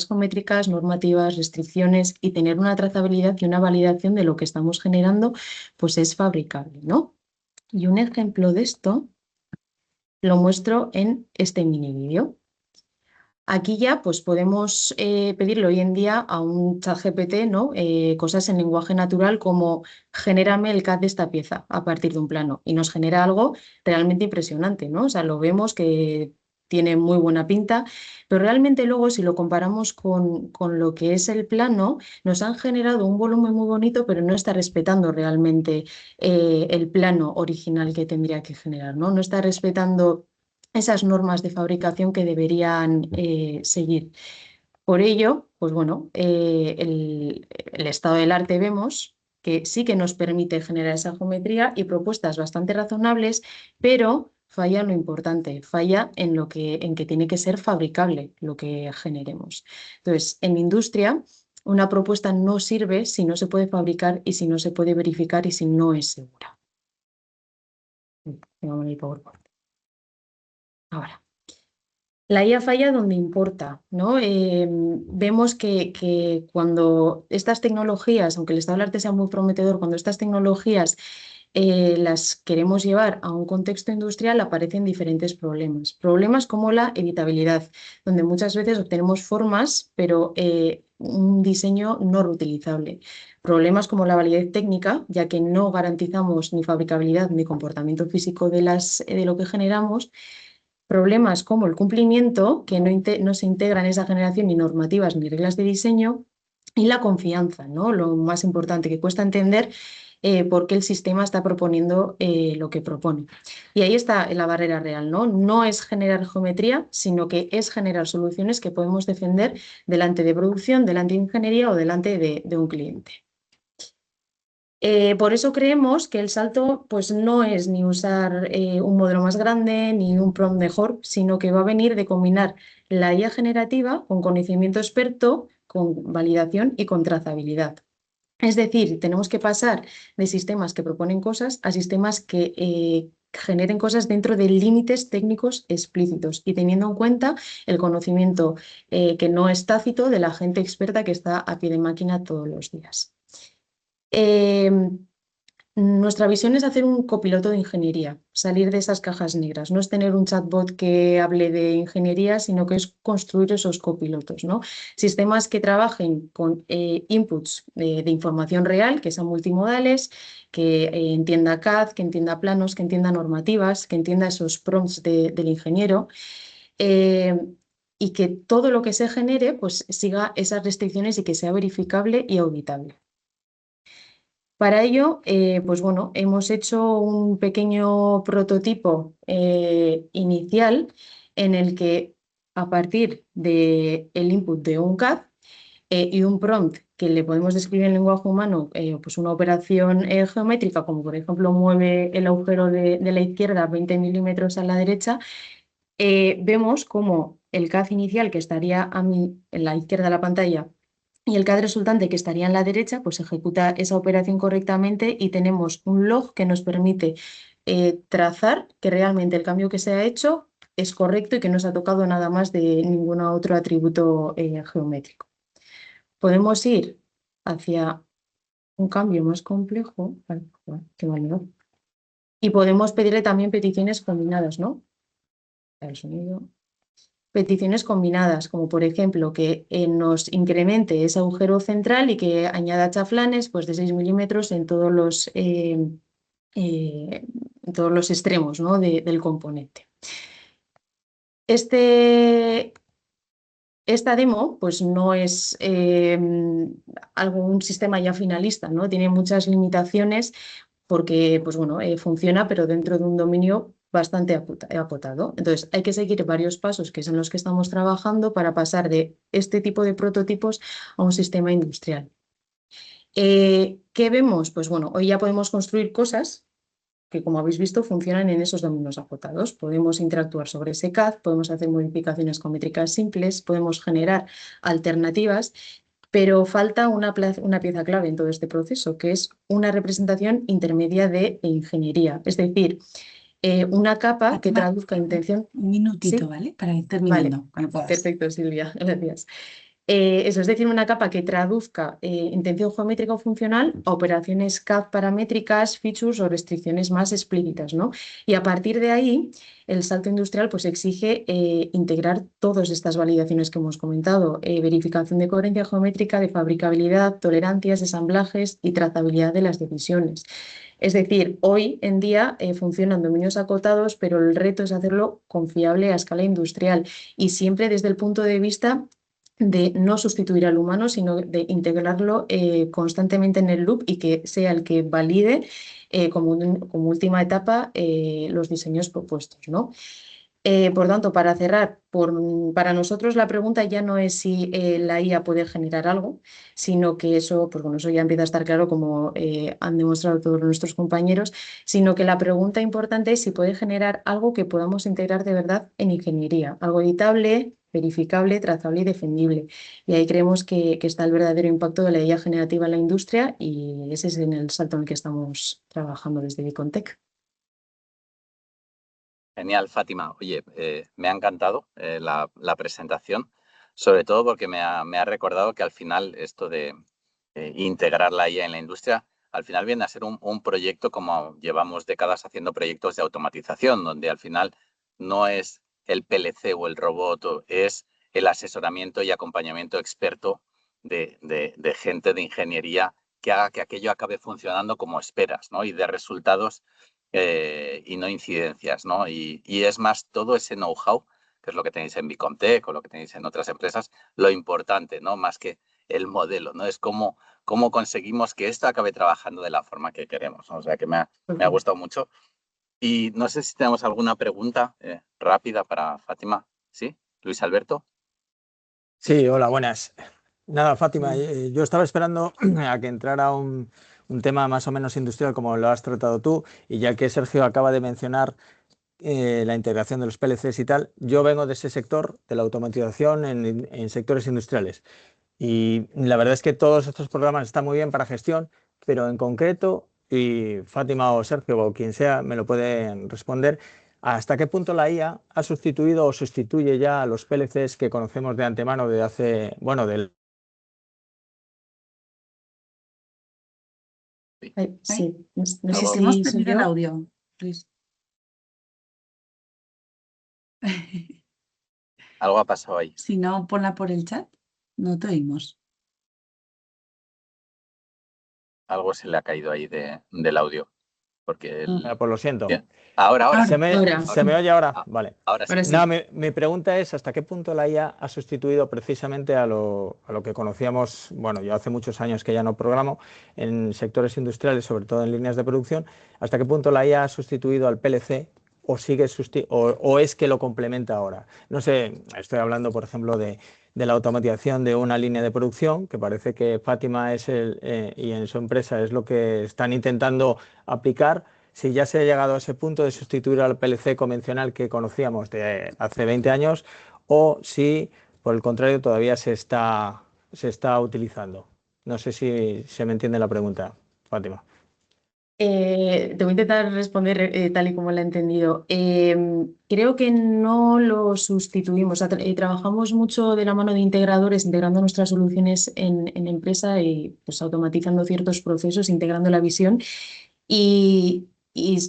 geométricas, normativas, restricciones y tener una trazabilidad y una validación de lo que estamos generando, pues es fabricable, ¿no? Y un ejemplo de esto lo muestro en este mini vídeo. Aquí ya pues podemos pedirle hoy en día a un ChatGPT, ¿no? Cosas en lenguaje natural como genérame el CAD de esta pieza a partir de un plano y nos genera algo realmente impresionante, ¿no? O sea, lo vemos que tiene muy buena pinta, pero realmente luego si lo comparamos con lo que es el plano, nos han generado un volumen muy bonito, pero no está respetando realmente el plano original que tendría que generar, ¿no? No está respetando esas normas de fabricación que deberían seguir. Por ello, pues bueno, el estado del arte vemos que sí que nos permite generar esa geometría y propuestas bastante razonables, pero falla en lo importante, falla en que tiene que ser fabricable lo que generemos. Entonces, en industria, una propuesta no sirve si no se puede fabricar y si no se puede verificar y si no es segura. Tengo el PowerPoint. Ahora. La IA falla donde importa, ¿no? Vemos que cuando estas tecnologías, aunque el estado del arte sea muy prometedor, cuando estas tecnologías las queremos llevar a un contexto industrial, aparecen diferentes problemas. Problemas como la evitabilidad, donde muchas veces obtenemos formas, pero un diseño no reutilizable. Problemas como la validez técnica, ya que no garantizamos ni fabricabilidad ni comportamiento físico de lo que generamos. Problemas como el cumplimiento, que no se integran en esa generación ni normativas ni reglas de diseño, y la confianza, ¿no? Lo más importante, que cuesta entender por qué el sistema está proponiendo lo que propone. Y ahí está la barrera real, ¿no? No es generar geometría, sino que es generar soluciones que podemos defender delante de producción, delante de ingeniería o delante de un cliente. Por eso creemos que el salto pues, no es ni usar un modelo más grande ni un prompt mejor, sino que va a venir de combinar la IA generativa con conocimiento experto, con validación y con trazabilidad. Es decir, tenemos que pasar de sistemas que proponen cosas a sistemas que generen cosas dentro de límites técnicos explícitos y teniendo en cuenta el conocimiento que no es tácito de la gente experta que está a pie de máquina todos los días. Nuestra visión es hacer un copiloto de ingeniería, salir de esas cajas negras. No es tener un chatbot que hable de ingeniería, sino que es construir esos copilotos, ¿no? Sistemas que trabajen con inputs de información real, que sean multimodales, que entienda CAD, que entienda planos, que entienda normativas, que entienda esos prompts del ingeniero. Y que todo lo que se genere pues, siga esas restricciones y que sea verificable y auditable. Para ello, pues bueno, hemos hecho un pequeño prototipo inicial en el que a partir del input de un CAD y un prompt que le podemos describir en lenguaje humano pues una operación geométrica, como por ejemplo mueve el agujero de la izquierda 20 milímetros a la derecha, vemos como el CAD inicial, que estaría en la izquierda de la pantalla, y el CAD resultante, que estaría en la derecha, pues ejecuta esa operación correctamente y tenemos un log que nos permite trazar que realmente el cambio que se ha hecho es correcto y que no se ha tocado nada más de ningún otro atributo geométrico. Podemos ir hacia un cambio más complejo, y podemos pedirle también peticiones combinadas, ¿no? El sonido. Peticiones combinadas, como por ejemplo que nos incremente ese agujero central y que añada chaflanes pues, de 6 milímetros en todos los extremos, ¿no? del componente. Esta demo pues, no es un sistema ya finalista, ¿no? Tiene muchas limitaciones porque pues, bueno, funciona, pero dentro de un dominio bastante acotado. Entonces, hay que seguir varios pasos que son los que estamos trabajando para pasar de este tipo de prototipos a un sistema industrial. ¿Qué vemos? Pues bueno, hoy ya podemos construir cosas que, como habéis visto, funcionan en esos dominios acotados. Podemos interactuar sobre ese CAD, podemos hacer modificaciones geométricas simples, podemos generar alternativas, pero falta una pieza clave en todo este proceso, que es una representación intermedia de ingeniería. Es decir, una capa que traduzca intención...
Un minutito,
¿Sí?
¿vale? Para ir terminando.
Vale. Perfecto, Silvia. Gracias. Eso es decir, una capa que traduzca intención geométrica o funcional a operaciones CAD paramétricas, features o restricciones más explícitas, ¿no? Y a partir de ahí, el salto industrial pues, exige integrar todas estas validaciones que hemos comentado, verificación de coherencia geométrica, de fabricabilidad, tolerancias, ensamblajes y trazabilidad de las decisiones. Es decir, hoy en día funcionan dominios acotados, pero el reto es hacerlo confiable a escala industrial y siempre desde el punto de vista de no sustituir al humano, sino de integrarlo constantemente en el loop y que sea el que valide como última etapa los diseños propuestos, ¿no? Por tanto, para cerrar, para nosotros la pregunta ya no es si la IA puede generar algo, sino que eso, pues bueno, eso ya empieza a estar claro como han demostrado todos nuestros compañeros, sino que la pregunta importante es si puede generar algo que podamos integrar de verdad en ingeniería, algo editable, verificable, trazable y defendible. Y ahí creemos que está el verdadero impacto de la IA generativa en la industria y ese es en el salto en el que estamos trabajando desde Vicontech.
Genial, Fátima. Oye, me ha encantado la presentación, sobre todo porque me ha recordado que al final esto de integrar la IA en la industria, al final viene a ser un proyecto como llevamos décadas haciendo proyectos de automatización, donde al final no es el PLC o el robot, es el asesoramiento y acompañamiento experto de gente de ingeniería que haga que aquello acabe funcionando como esperas, ¿no? Y de resultados y no incidencias, ¿no? Y es más todo ese know-how, que es lo que tenéis en Vicontech o lo que tenéis en otras empresas, lo importante, ¿no? Más que el modelo, ¿no? Es cómo conseguimos que esto acabe trabajando de la forma que queremos, ¿no? O sea, que me ha gustado mucho. Y no sé si tenemos alguna pregunta rápida para Fátima. ¿Sí? Luis Alberto.
Sí, hola, buenas. Nada, Fátima, yo estaba esperando a que entrara un tema más o menos industrial como lo has tratado tú, y ya que Sergio acaba de mencionar la integración de los PLCs y tal, yo vengo de ese sector, de la automatización en sectores industriales. Y la verdad es que todos estos programas están muy bien para gestión, pero en concreto, y Fátima o Sergio o quien sea me lo pueden responder, ¿hasta qué punto la IA ha sustituido o sustituye ya a los PLCs que conocemos de antemano de hace, bueno, del...
Sí, no sé
Hemos
si
perdido el audio, Luis.
Algo ha pasado ahí.
Si no, ponla por el chat. No te oímos.
Algo se le ha caído ahí del audio. Porque
pues lo siento.
Ahora.
¿Se me oye ahora? Vale.
Ahora sí.
No, mi pregunta es ¿hasta qué punto la IA ha sustituido precisamente a lo que conocíamos? Bueno, yo hace muchos años que ya no programo en sectores industriales, sobre todo en líneas de producción. ¿Hasta qué punto la IA ha sustituido al PLC o o es que lo complementa ahora. No sé, estoy hablando, por ejemplo, de la automatización de una línea de producción, que parece que Fátima es y en su empresa es lo que están intentando aplicar. Si ya se ha llegado a ese punto de sustituir al PLC convencional que conocíamos de hace 20 años, o si, por el contrario, todavía se está utilizando. No sé si se me entiende la pregunta, Fátima.
Te voy a intentar responder tal y como la he entendido. Creo que no lo sustituimos. Trabajamos mucho de la mano de integradores, integrando nuestras soluciones en empresa y pues, automatizando ciertos procesos, integrando la visión. Y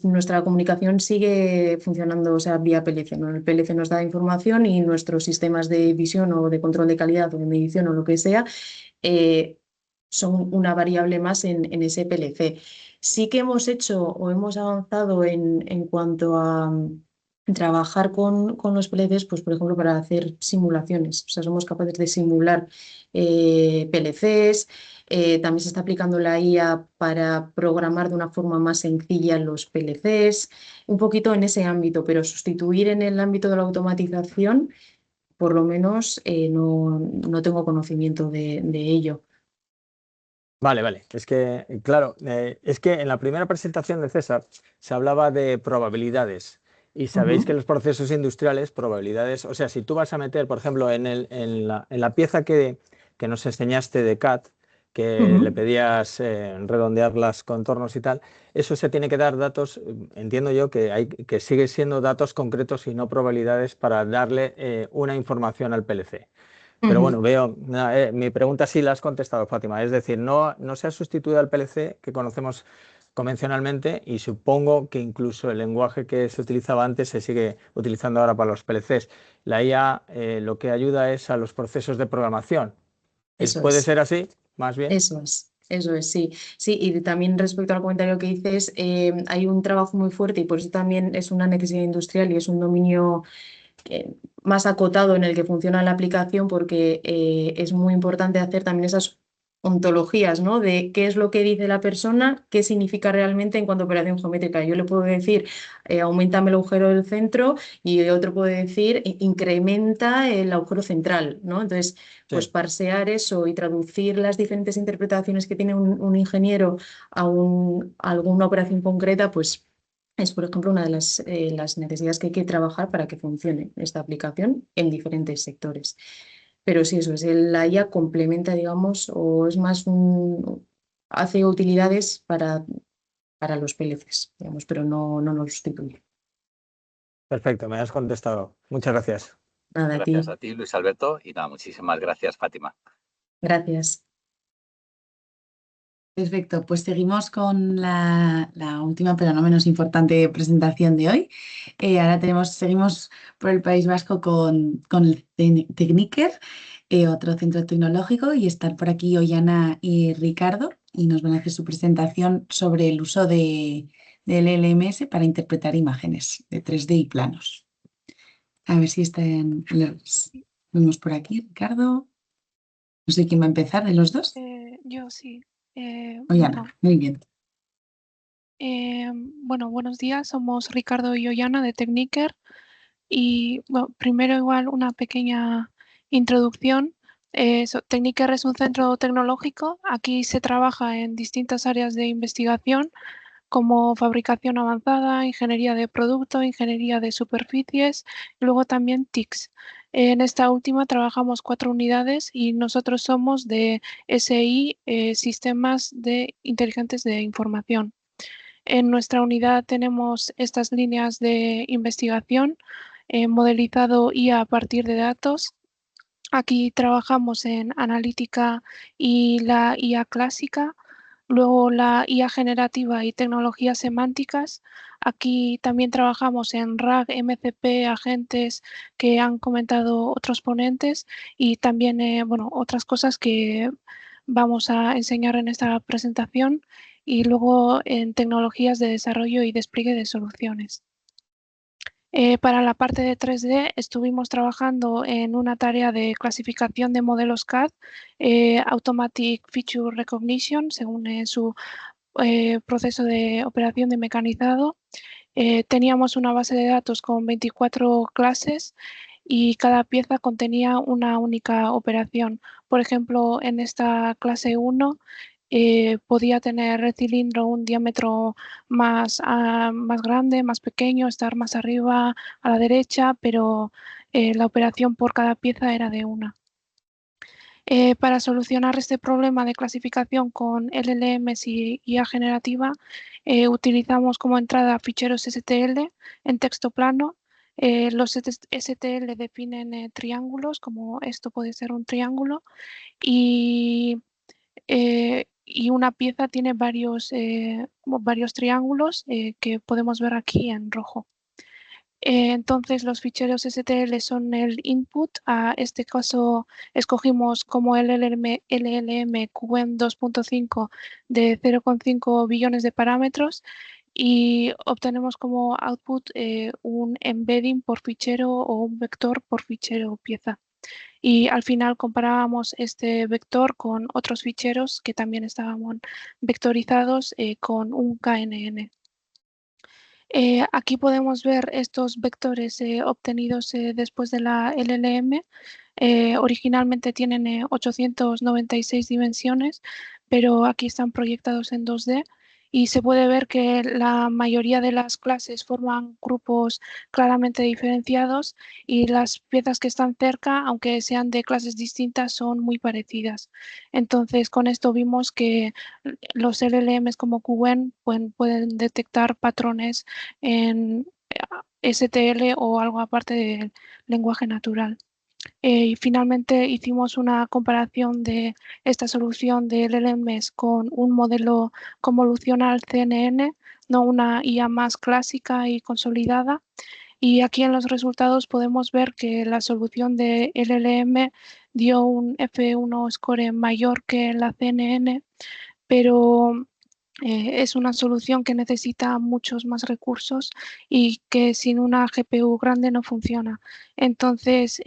nuestra comunicación sigue funcionando, o sea, vía PLC, ¿no? El PLC nos da información y nuestros sistemas de visión o de control de calidad o de medición o lo que sea son una variable más en ese PLC. Sí que hemos hecho o hemos avanzado en cuanto a trabajar con los PLCs, pues por ejemplo, para hacer simulaciones. O sea, somos capaces de simular PLCs. También se está aplicando la IA para programar de una forma más sencilla los PLCs, un poquito en ese ámbito, pero sustituir en el ámbito de la automatización, por lo menos no tengo conocimiento de ello.
Vale. Es que, claro, es que en la primera presentación de César se hablaba de probabilidades. Y sabéis que los procesos industriales, probabilidades, o sea, si tú vas a meter, por ejemplo, en la pieza que nos enseñaste de CAD, que le pedías redondear los contornos y tal, eso se tiene que dar datos, entiendo yo que sigue siendo datos concretos y no probabilidades para darle una información al PLC. Pero bueno, veo, mi pregunta sí la has contestado, Fátima, es decir, no se ha sustituido al PLC que conocemos convencionalmente y supongo que incluso el lenguaje que se utilizaba antes se sigue utilizando ahora para los PLCs. La IA lo que ayuda es a los procesos de programación. ¿Puede ser así, más bien?
Eso es, sí. Sí, y también respecto al comentario que dices, hay un trabajo muy fuerte y por eso también es una necesidad industrial y es un dominio más acotado en el que funciona la aplicación porque es muy importante hacer también esas ontologías, ¿no? De qué es lo que dice la persona, qué significa realmente en cuanto a operación geométrica. Yo le puedo decir, aumentame el agujero del centro y otro puede decir, incrementa el agujero central, ¿no? Entonces, pues parsear eso y traducir las diferentes interpretaciones que tiene un ingeniero a alguna operación concreta, pues es, por ejemplo, una de las necesidades que hay que trabajar para que funcione esta aplicación en diferentes sectores. Pero sí, eso es, la IA complementa, digamos, o es más hace utilidades para los PLCs, digamos, pero no nos sustituye.
Perfecto, me has contestado. Muchas gracias.
Nada,
gracias a ti, Luis Alberto, y nada, muchísimas gracias, Fátima.
Gracias.
Perfecto, pues seguimos con la última, pero no menos importante presentación de hoy. Ahora seguimos por el País Vasco con el Tecniker, otro centro tecnológico, y están por aquí Ollana y Ricardo, y nos van a hacer su presentación sobre el uso del LMS para interpretar imágenes de 3D y planos. A ver si los vemos por aquí, Ricardo. No sé quién va a empezar de los dos.
Yo sí.
Ollana, muy bien.
Bueno, buenos días. Somos Ricardo y Ollana de Tecniker. Y bueno, primero igual una pequeña introducción. Tecniker es un centro tecnológico. Aquí se trabaja en distintas áreas de investigación como fabricación avanzada, ingeniería de producto, ingeniería de superficies y luego también TICs. En esta última trabajamos 4 unidades y nosotros somos de SI, Sistemas Inteligentes de Información. En nuestra unidad tenemos estas líneas de investigación, modelizado IA a partir de datos. Aquí trabajamos en analítica y la IA clásica, luego la IA generativa y tecnologías semánticas. Aquí también trabajamos en RAG, MCP, agentes que han comentado otros ponentes y también otras cosas que vamos a enseñar en esta presentación y luego en tecnologías de desarrollo y despliegue de soluciones. Para la parte de 3D estuvimos trabajando en una tarea de clasificación de modelos CAD, Automatic Feature Recognition, según su proceso de operación de mecanizado. Teníamos una base de datos con 24 clases y cada pieza contenía una única operación. Por ejemplo, en esta clase 1 podía tener el cilindro un diámetro más grande, más pequeño, estar más arriba a la derecha, pero la operación por cada pieza era de una. Para solucionar este problema de clasificación con LLMs y IA generativa, utilizamos como entrada ficheros STL en texto plano. Los STL definen triángulos, como esto puede ser un triángulo, y una pieza tiene varios triángulos que podemos ver aquí en rojo. Entonces los ficheros STL son el input. A este caso escogimos como LLM QM 2.5 de 0,5 billones de parámetros y obtenemos como output un embedding por fichero o un vector por fichero pieza. Y al final comparábamos este vector con otros ficheros que también estaban vectorizados con un KNN. Aquí podemos ver estos vectores obtenidos después de la LLM. Originalmente tienen 896 dimensiones, pero aquí están proyectados en 2D y se puede ver que la mayoría de las clases forman grupos claramente diferenciados y las piezas que están cerca, aunque sean de clases distintas, son muy parecidas. Entonces, con esto vimos que los LLMs como QN pueden detectar patrones en STL o algo aparte del lenguaje natural. Y finalmente hicimos una comparación de esta solución de LLMs con un modelo convolucional CNN, no una IA más clásica y consolidada. Y aquí en los resultados podemos ver que la solución de LLM dio un F1 score mayor que la CNN, pero es una solución que necesita muchos más recursos y que sin una GPU grande no funciona. Entonces,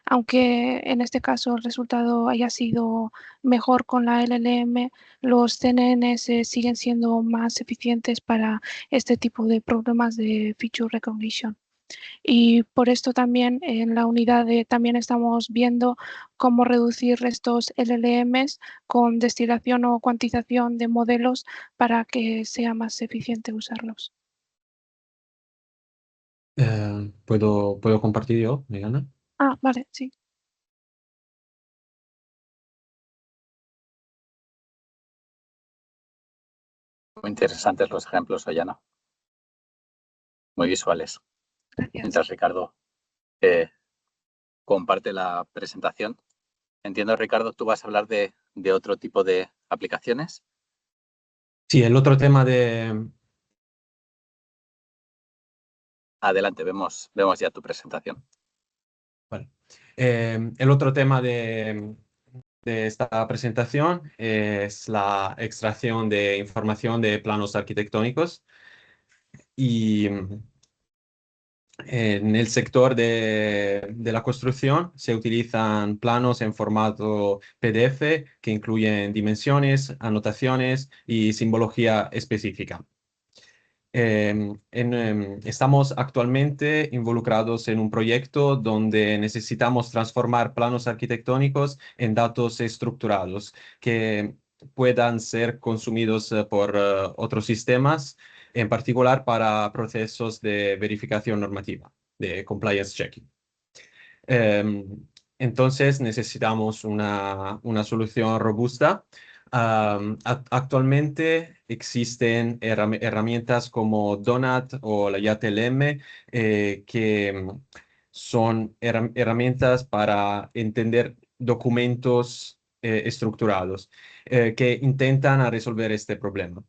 aunque en este caso el resultado haya sido mejor con la LLM, los CNNs siguen siendo más eficientes para este tipo de problemas de feature recognition. Y por esto también en la unidad también estamos viendo cómo reducir estos LLMs con destilación o cuantización de modelos para que sea más eficiente usarlos.
¿Puedo compartir yo, Megana?
Ah, vale, sí.
Muy interesantes los ejemplos, Ollana. Muy visuales.
Gracias.
Mientras Ricardo comparte la presentación. Entiendo, Ricardo, tú vas a hablar de otro tipo de aplicaciones.
Sí, el otro tema de...
Adelante, vemos ya tu presentación.
Vale. El otro tema de esta presentación es la extracción de información de planos arquitectónicos y en el sector de la construcción se utilizan planos en formato PDF que incluyen dimensiones, anotaciones y simbología específica. Estamos actualmente involucrados en un proyecto donde necesitamos transformar planos arquitectónicos en datos estructurados que puedan ser consumidos por otros sistemas, en particular para procesos de verificación normativa, de compliance checking. Entonces necesitamos una solución robusta. Actualmente existen herramientas como Donut o la YATLM que son herramientas para entender documentos estructurados que intentan resolver este problema.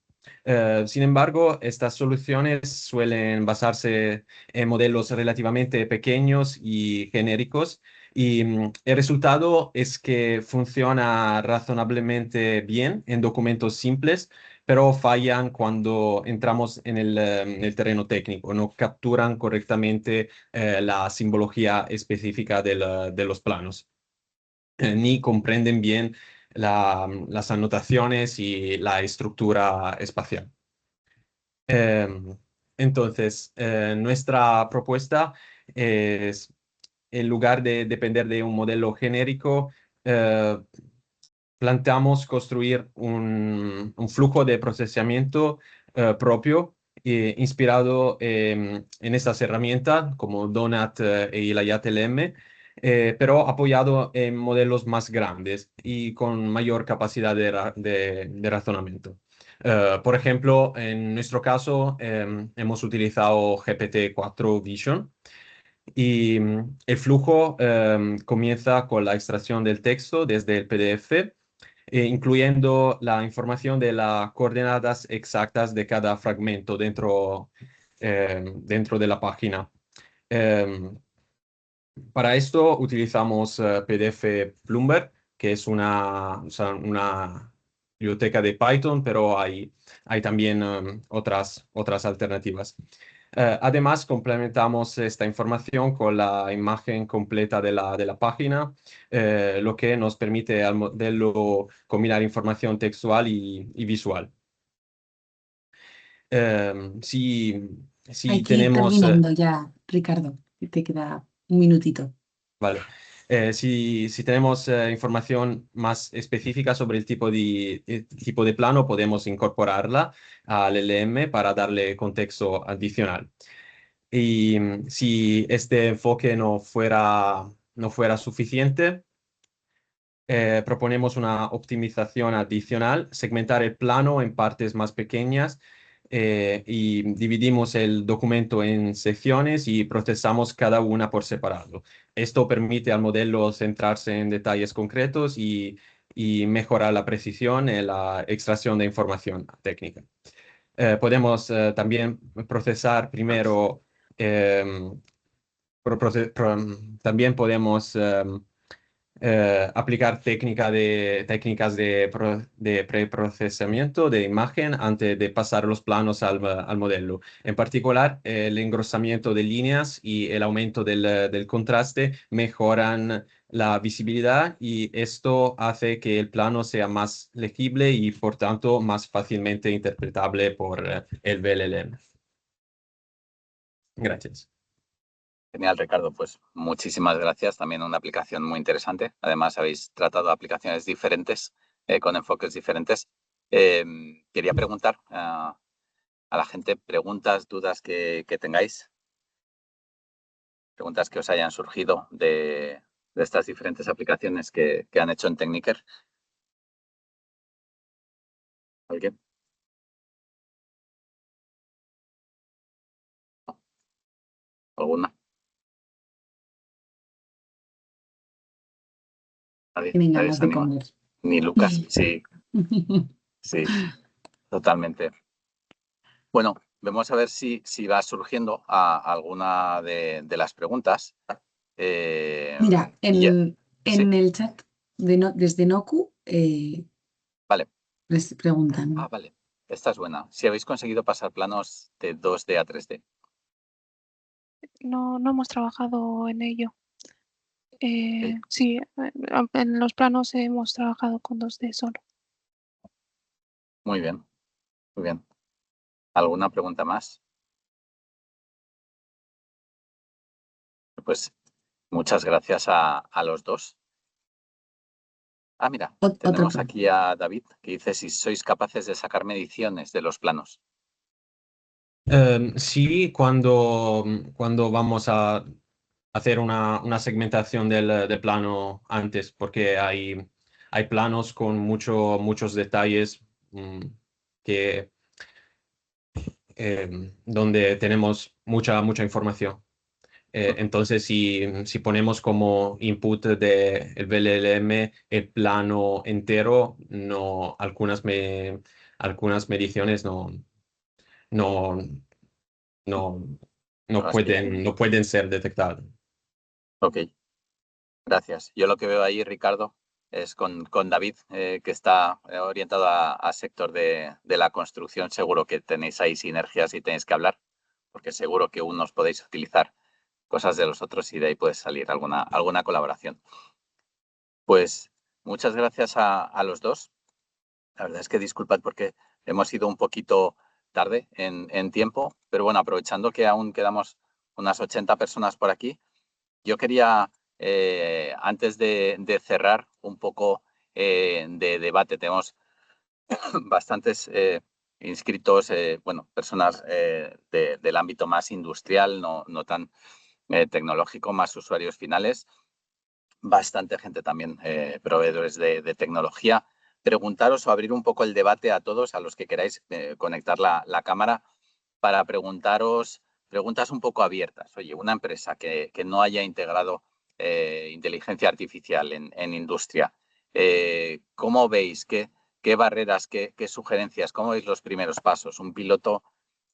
Sin embargo, estas soluciones suelen basarse en modelos relativamente pequeños y genéricos y el resultado es que funciona razonablemente bien en documentos simples, pero fallan cuando entramos en el terreno técnico, no capturan correctamente la simbología específica de los planos, ni comprenden bien las anotaciones y la estructura espacial. Entonces, nuestra propuesta es, en lugar de depender de un modelo genérico, planteamos construir un flujo de procesamiento propio, inspirado en estas herramientas como Donut y la IATLM, pero apoyado en modelos más grandes y con mayor capacidad de razonamiento. Por ejemplo, en nuestro caso, hemos utilizado GPT-4 Vision. Y el flujo comienza con la extracción del texto desde el PDF, incluyendo la información de las coordenadas exactas de cada fragmento dentro de la página. Para esto utilizamos PDF Plumber, que es o sea, una biblioteca de Python, pero hay también otras alternativas. Además, complementamos esta información con la imagen completa de la página, lo que nos permite al modelo combinar información textual y visual. Si
Hay que ir
tenemos...
terminando ya, Ricardo. Te queda un minutito.
Vale. Si tenemos información más específica sobre el tipo de plano, podemos incorporarla al LM para darle contexto adicional. Y si este enfoque no fuera suficiente, proponemos una optimización adicional, segmentar el plano en partes más pequeñas y dividimos el documento en secciones y procesamos cada una por separado. Esto permite al modelo centrarse en detalles concretos y mejorar la precisión en la extracción de información técnica. Podemos también procesar primero, también podemos aplicar técnicas de preprocesamiento de imagen antes de pasar los planos al modelo. En particular, el engrosamiento de líneas y el aumento del contraste mejoran la visibilidad y esto hace que el plano sea más legible y, por tanto, más fácilmente interpretable por el VLLM. Gracias.
Genial, Ricardo. Pues muchísimas gracias. También una aplicación muy interesante. Además, habéis tratado aplicaciones diferentes, con enfoques diferentes. Quería preguntar a la gente preguntas, dudas que tengáis. Preguntas que os hayan surgido de estas diferentes aplicaciones que han hecho en Techniker. ¿Alguien? ¿Alguna?
Tienen ganas de comer.
Ni Lucas, sí. Sí, totalmente. Bueno, vamos a ver si va surgiendo alguna de las preguntas.
Mira, en el chat desde Noku
vale.
les preguntan.
Ah, vale. Esta es buena. Si habéis conseguido pasar planos de 2D a 3D.
No hemos trabajado en ello. Sí, en los planos hemos trabajado con 2D solo.
Muy bien, muy bien. ¿Alguna pregunta más? Pues muchas gracias a los dos. Ah, mira, tenemos aquí a David que dice si sois capaces de sacar mediciones de los planos.
Sí, cuando vamos a hacer una segmentación del plano antes, porque hay planos con muchos detalles donde tenemos mucha información. Entonces, si ponemos como input del VLLM el plano entero, algunas mediciones no pueden ser detectadas.
Ok, gracias. Yo lo que veo ahí, Ricardo, es con David, que está orientado a sector de la construcción. Seguro que tenéis ahí sinergias y tenéis que hablar, porque seguro que unos podéis utilizar cosas de los otros y de ahí puede salir alguna colaboración. Pues muchas gracias a los dos. La verdad es que disculpad porque hemos ido un poquito tarde en tiempo, pero bueno, aprovechando que aún quedamos unas 80 personas por aquí, yo quería, antes de cerrar un poco de debate, tenemos bastantes inscritos, bueno, personas del ámbito más industrial, no tan tecnológico, más usuarios finales, bastante gente también, proveedores de tecnología. Preguntaros o abrir un poco el debate a todos, a los que queráis conectar la cámara, para preguntaros preguntas un poco abiertas. Oye, una empresa que no haya integrado inteligencia artificial en industria, ¿cómo veis? ¿Qué barreras, qué sugerencias? ¿Cómo veis los primeros pasos? Un piloto,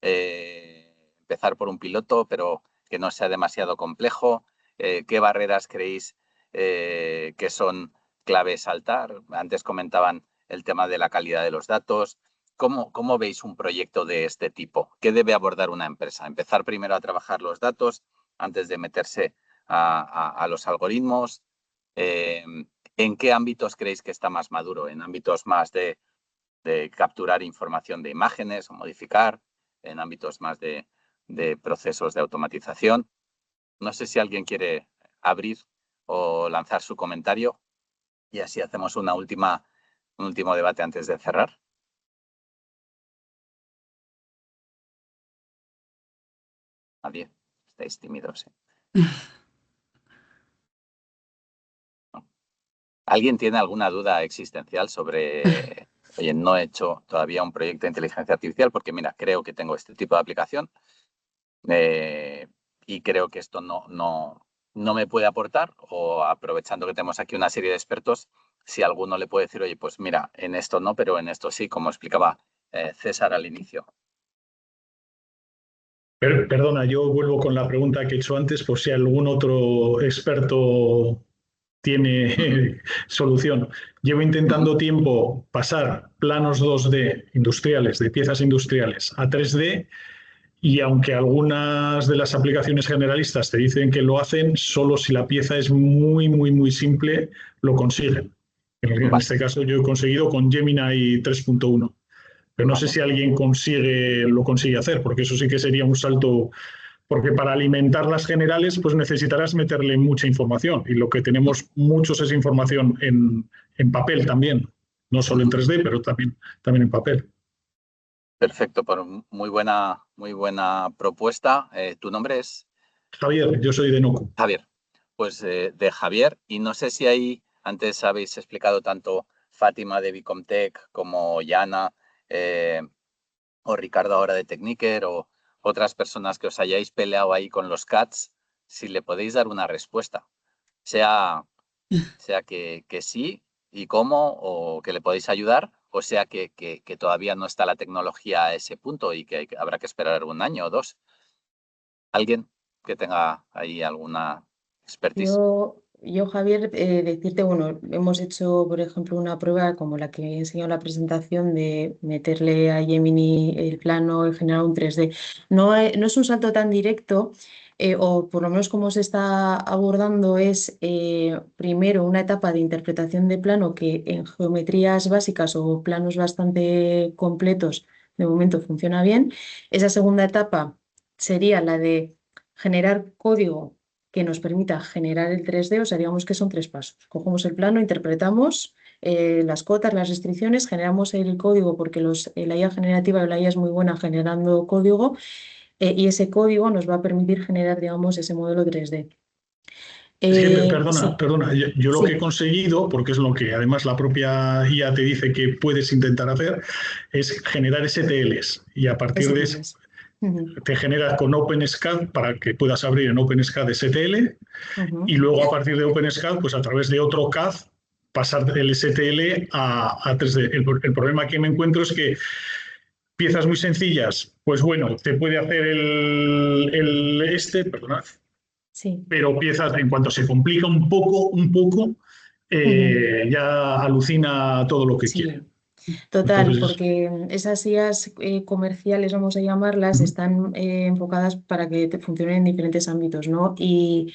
empezar por un piloto, pero que no sea demasiado complejo. ¿Qué barreras creéis que son clave saltar? Antes comentaban el tema de la calidad de los datos. ¿Cómo veis un proyecto de este tipo? ¿Qué debe abordar una empresa? ¿Empezar primero a trabajar los datos antes de meterse a los algoritmos? ¿En qué ámbitos creéis que está más maduro? ¿En ámbitos más de capturar información de imágenes o modificar? ¿En ámbitos más de procesos de automatización? No sé si alguien quiere abrir o lanzar su comentario y así hacemos un último debate antes de cerrar. Nadie. Estáis tímidos. ¿No? ¿Alguien tiene alguna duda existencial sobre, oye, no he hecho todavía un proyecto de inteligencia artificial porque, mira, creo que tengo este tipo de aplicación y creo que esto no me puede aportar? O aprovechando que tenemos aquí una serie de expertos, si alguno le puede decir, oye, pues mira, en esto no, pero en esto sí, como explicaba César al inicio.
Perdona, yo vuelvo con la pregunta que he hecho antes por si algún otro experto tiene solución. Llevo intentando tiempo pasar planos 2D industriales, de piezas industriales, a 3D y aunque algunas de las aplicaciones generalistas te dicen que lo hacen, solo si la pieza es muy simple lo consiguen. En este caso yo he conseguido con Gemini 3.1. Pero no sé si alguien lo consigue hacer, porque eso sí que sería un salto, porque para alimentar las generales pues necesitarás meterle mucha información y lo que tenemos muchos es información en papel también, no solo en 3D, pero también en papel.
Perfecto, por muy buena propuesta. ¿Tu nombre es?
Javier, yo soy de Noku.
Javier, pues de Javier, y no sé si ahí antes habéis explicado tanto Fátima de Bicomtech como Yana, o Ricardo ahora de Techniker, o otras personas que os hayáis peleado ahí con los CATs, si le podéis dar una respuesta, sea que sí y cómo, o que le podéis ayudar, o sea que todavía no está la tecnología a ese punto y que habrá que esperar un año o dos. ¿Alguien que tenga ahí alguna expertise?
Yo, Javier, decirte, bueno, hemos hecho, por ejemplo, una prueba como la que he enseñado en la presentación de meterle a Gemini el plano y generar un 3D. No es un salto tan directo, o por lo menos como se está abordando es primero una etapa de interpretación de plano que en geometrías básicas o planos bastante completos de momento funciona bien. Esa segunda etapa sería la de generar código que nos permita generar el 3D, o sea, digamos que son 3 pasos. Cogemos el plano, interpretamos las cotas, las restricciones, generamos el código porque la IA generativa, la IA es muy buena generando código y ese código nos va a permitir generar, digamos, ese modelo 3D.
Es que,
Sí.
perdona, yo lo que he conseguido, porque es lo que además la propia IA te dice que puedes intentar hacer, es generar STLs y a partir de eso te genera con OpenSCAD para que puedas abrir en OpenSCAD STL y luego a partir de OpenSCAD, pues a través de otro CAD, pasar del STL a 3D. El problema que me encuentro es que piezas muy sencillas, pues bueno, te puede hacer perdonad,
sí.
Pero piezas, en cuanto se complica un poco, ya alucina todo lo que quiere.
Total,
Entonces,
porque esas IAs comerciales, vamos a llamarlas, están enfocadas para que funcionen en diferentes ámbitos, ¿no? Y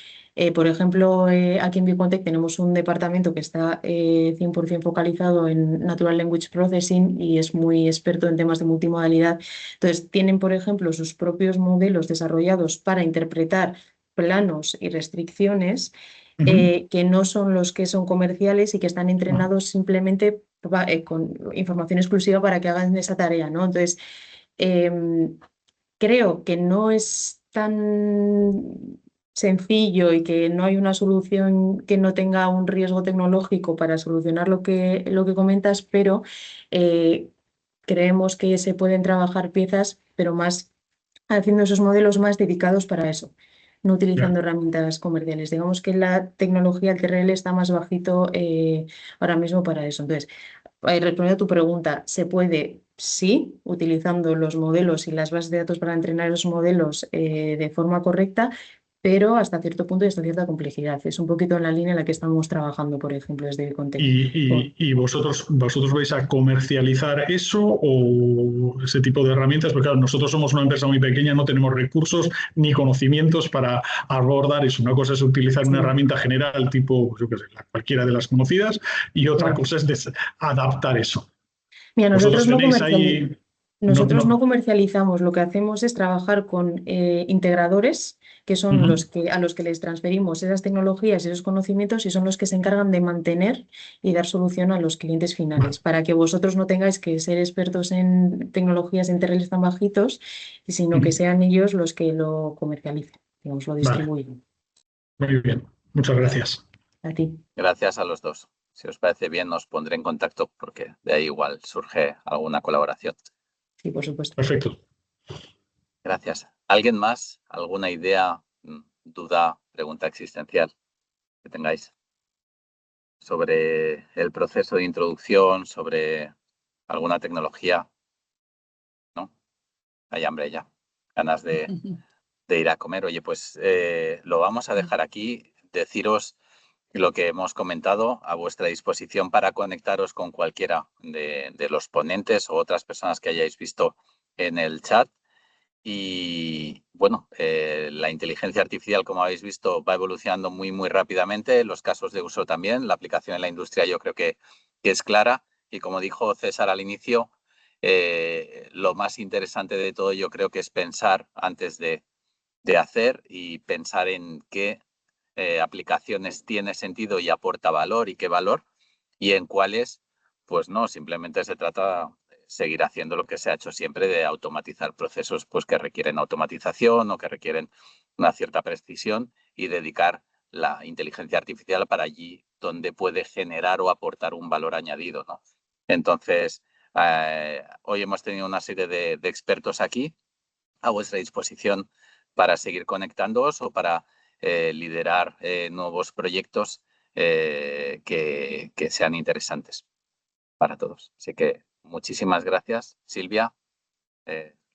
Por ejemplo, aquí en Bicontec tenemos un departamento que está 100% focalizado en Natural Language Processing y es muy experto en temas de multimodalidad. Entonces, tienen, por ejemplo, sus propios modelos desarrollados para interpretar planos y restricciones que no son los que son comerciales y que están entrenados simplemente con información exclusiva para que hagan esa tarea, ¿no? Entonces, creo que no es tan sencillo y que no hay una solución que no tenga un riesgo tecnológico para solucionar lo que comentas, pero creemos que se pueden trabajar piezas, pero más haciendo esos modelos más dedicados para eso, no utilizando herramientas comerciales. Digamos que la tecnología, el TRL está más bajito ahora mismo para eso. Entonces, respondiendo a tu pregunta, ¿se puede? Sí, utilizando los modelos y las bases de datos para entrenar los modelos de forma correcta, pero hasta cierto punto y hasta cierta complejidad. Es un poquito en la línea en la que estamos trabajando, por ejemplo, desde Bicontec.
¿Y vosotros vais a comercializar eso o ese tipo de herramientas? Porque claro, nosotros somos una empresa muy pequeña, no tenemos recursos ni conocimientos para abordar eso. Una cosa es utilizar una herramienta general tipo, pues yo qué sé, cualquiera de las conocidas, y otra cosa es adaptar eso.
Mira, nosotros no
tenéis ahí...
Nosotros no comercializamos, lo que hacemos es trabajar con integradores, que son a los que les transferimos esas tecnologías y esos conocimientos y son los que se encargan de mantener y dar solución a los clientes finales, para que vosotros no tengáis que ser expertos en tecnologías en TRLs tan bajitos, sino que sean ellos los que lo comercialicen, digamos, lo distribuyen.
Muy bien, muchas gracias.
A ti.
Gracias a los dos. Si os parece bien, os pondré en contacto porque de ahí igual surge alguna colaboración.
Sí, por supuesto.
Perfecto.
Gracias. ¿Alguien más? ¿Alguna idea, duda, pregunta existencial que tengáis sobre el proceso de introducción, sobre alguna tecnología? ¿No? Hay hambre ya. Ganas de ir a comer. Oye, pues lo vamos a dejar aquí. Deciros lo que hemos comentado a vuestra disposición para conectaros con cualquiera de los ponentes o otras personas que hayáis visto en el chat. Y bueno, la inteligencia artificial, como habéis visto, va evolucionando muy, muy rápidamente. Los casos de uso también. La aplicación en la industria yo creo que es clara. Y como dijo César al inicio, lo más interesante de todo yo creo que es pensar antes de hacer y pensar en qué aplicaciones tiene sentido y aporta valor y qué valor, y en cuáles, pues no, simplemente se trata de seguir haciendo lo que se ha hecho siempre, de automatizar procesos pues, que requieren automatización o que requieren una cierta precisión y dedicar la inteligencia artificial para allí donde puede generar o aportar un valor añadido, ¿no? Entonces, hoy hemos tenido una serie de expertos aquí a vuestra disposición para seguir conectándoos o para liderar nuevos proyectos que sean interesantes para todos. Así que muchísimas gracias, Silvia.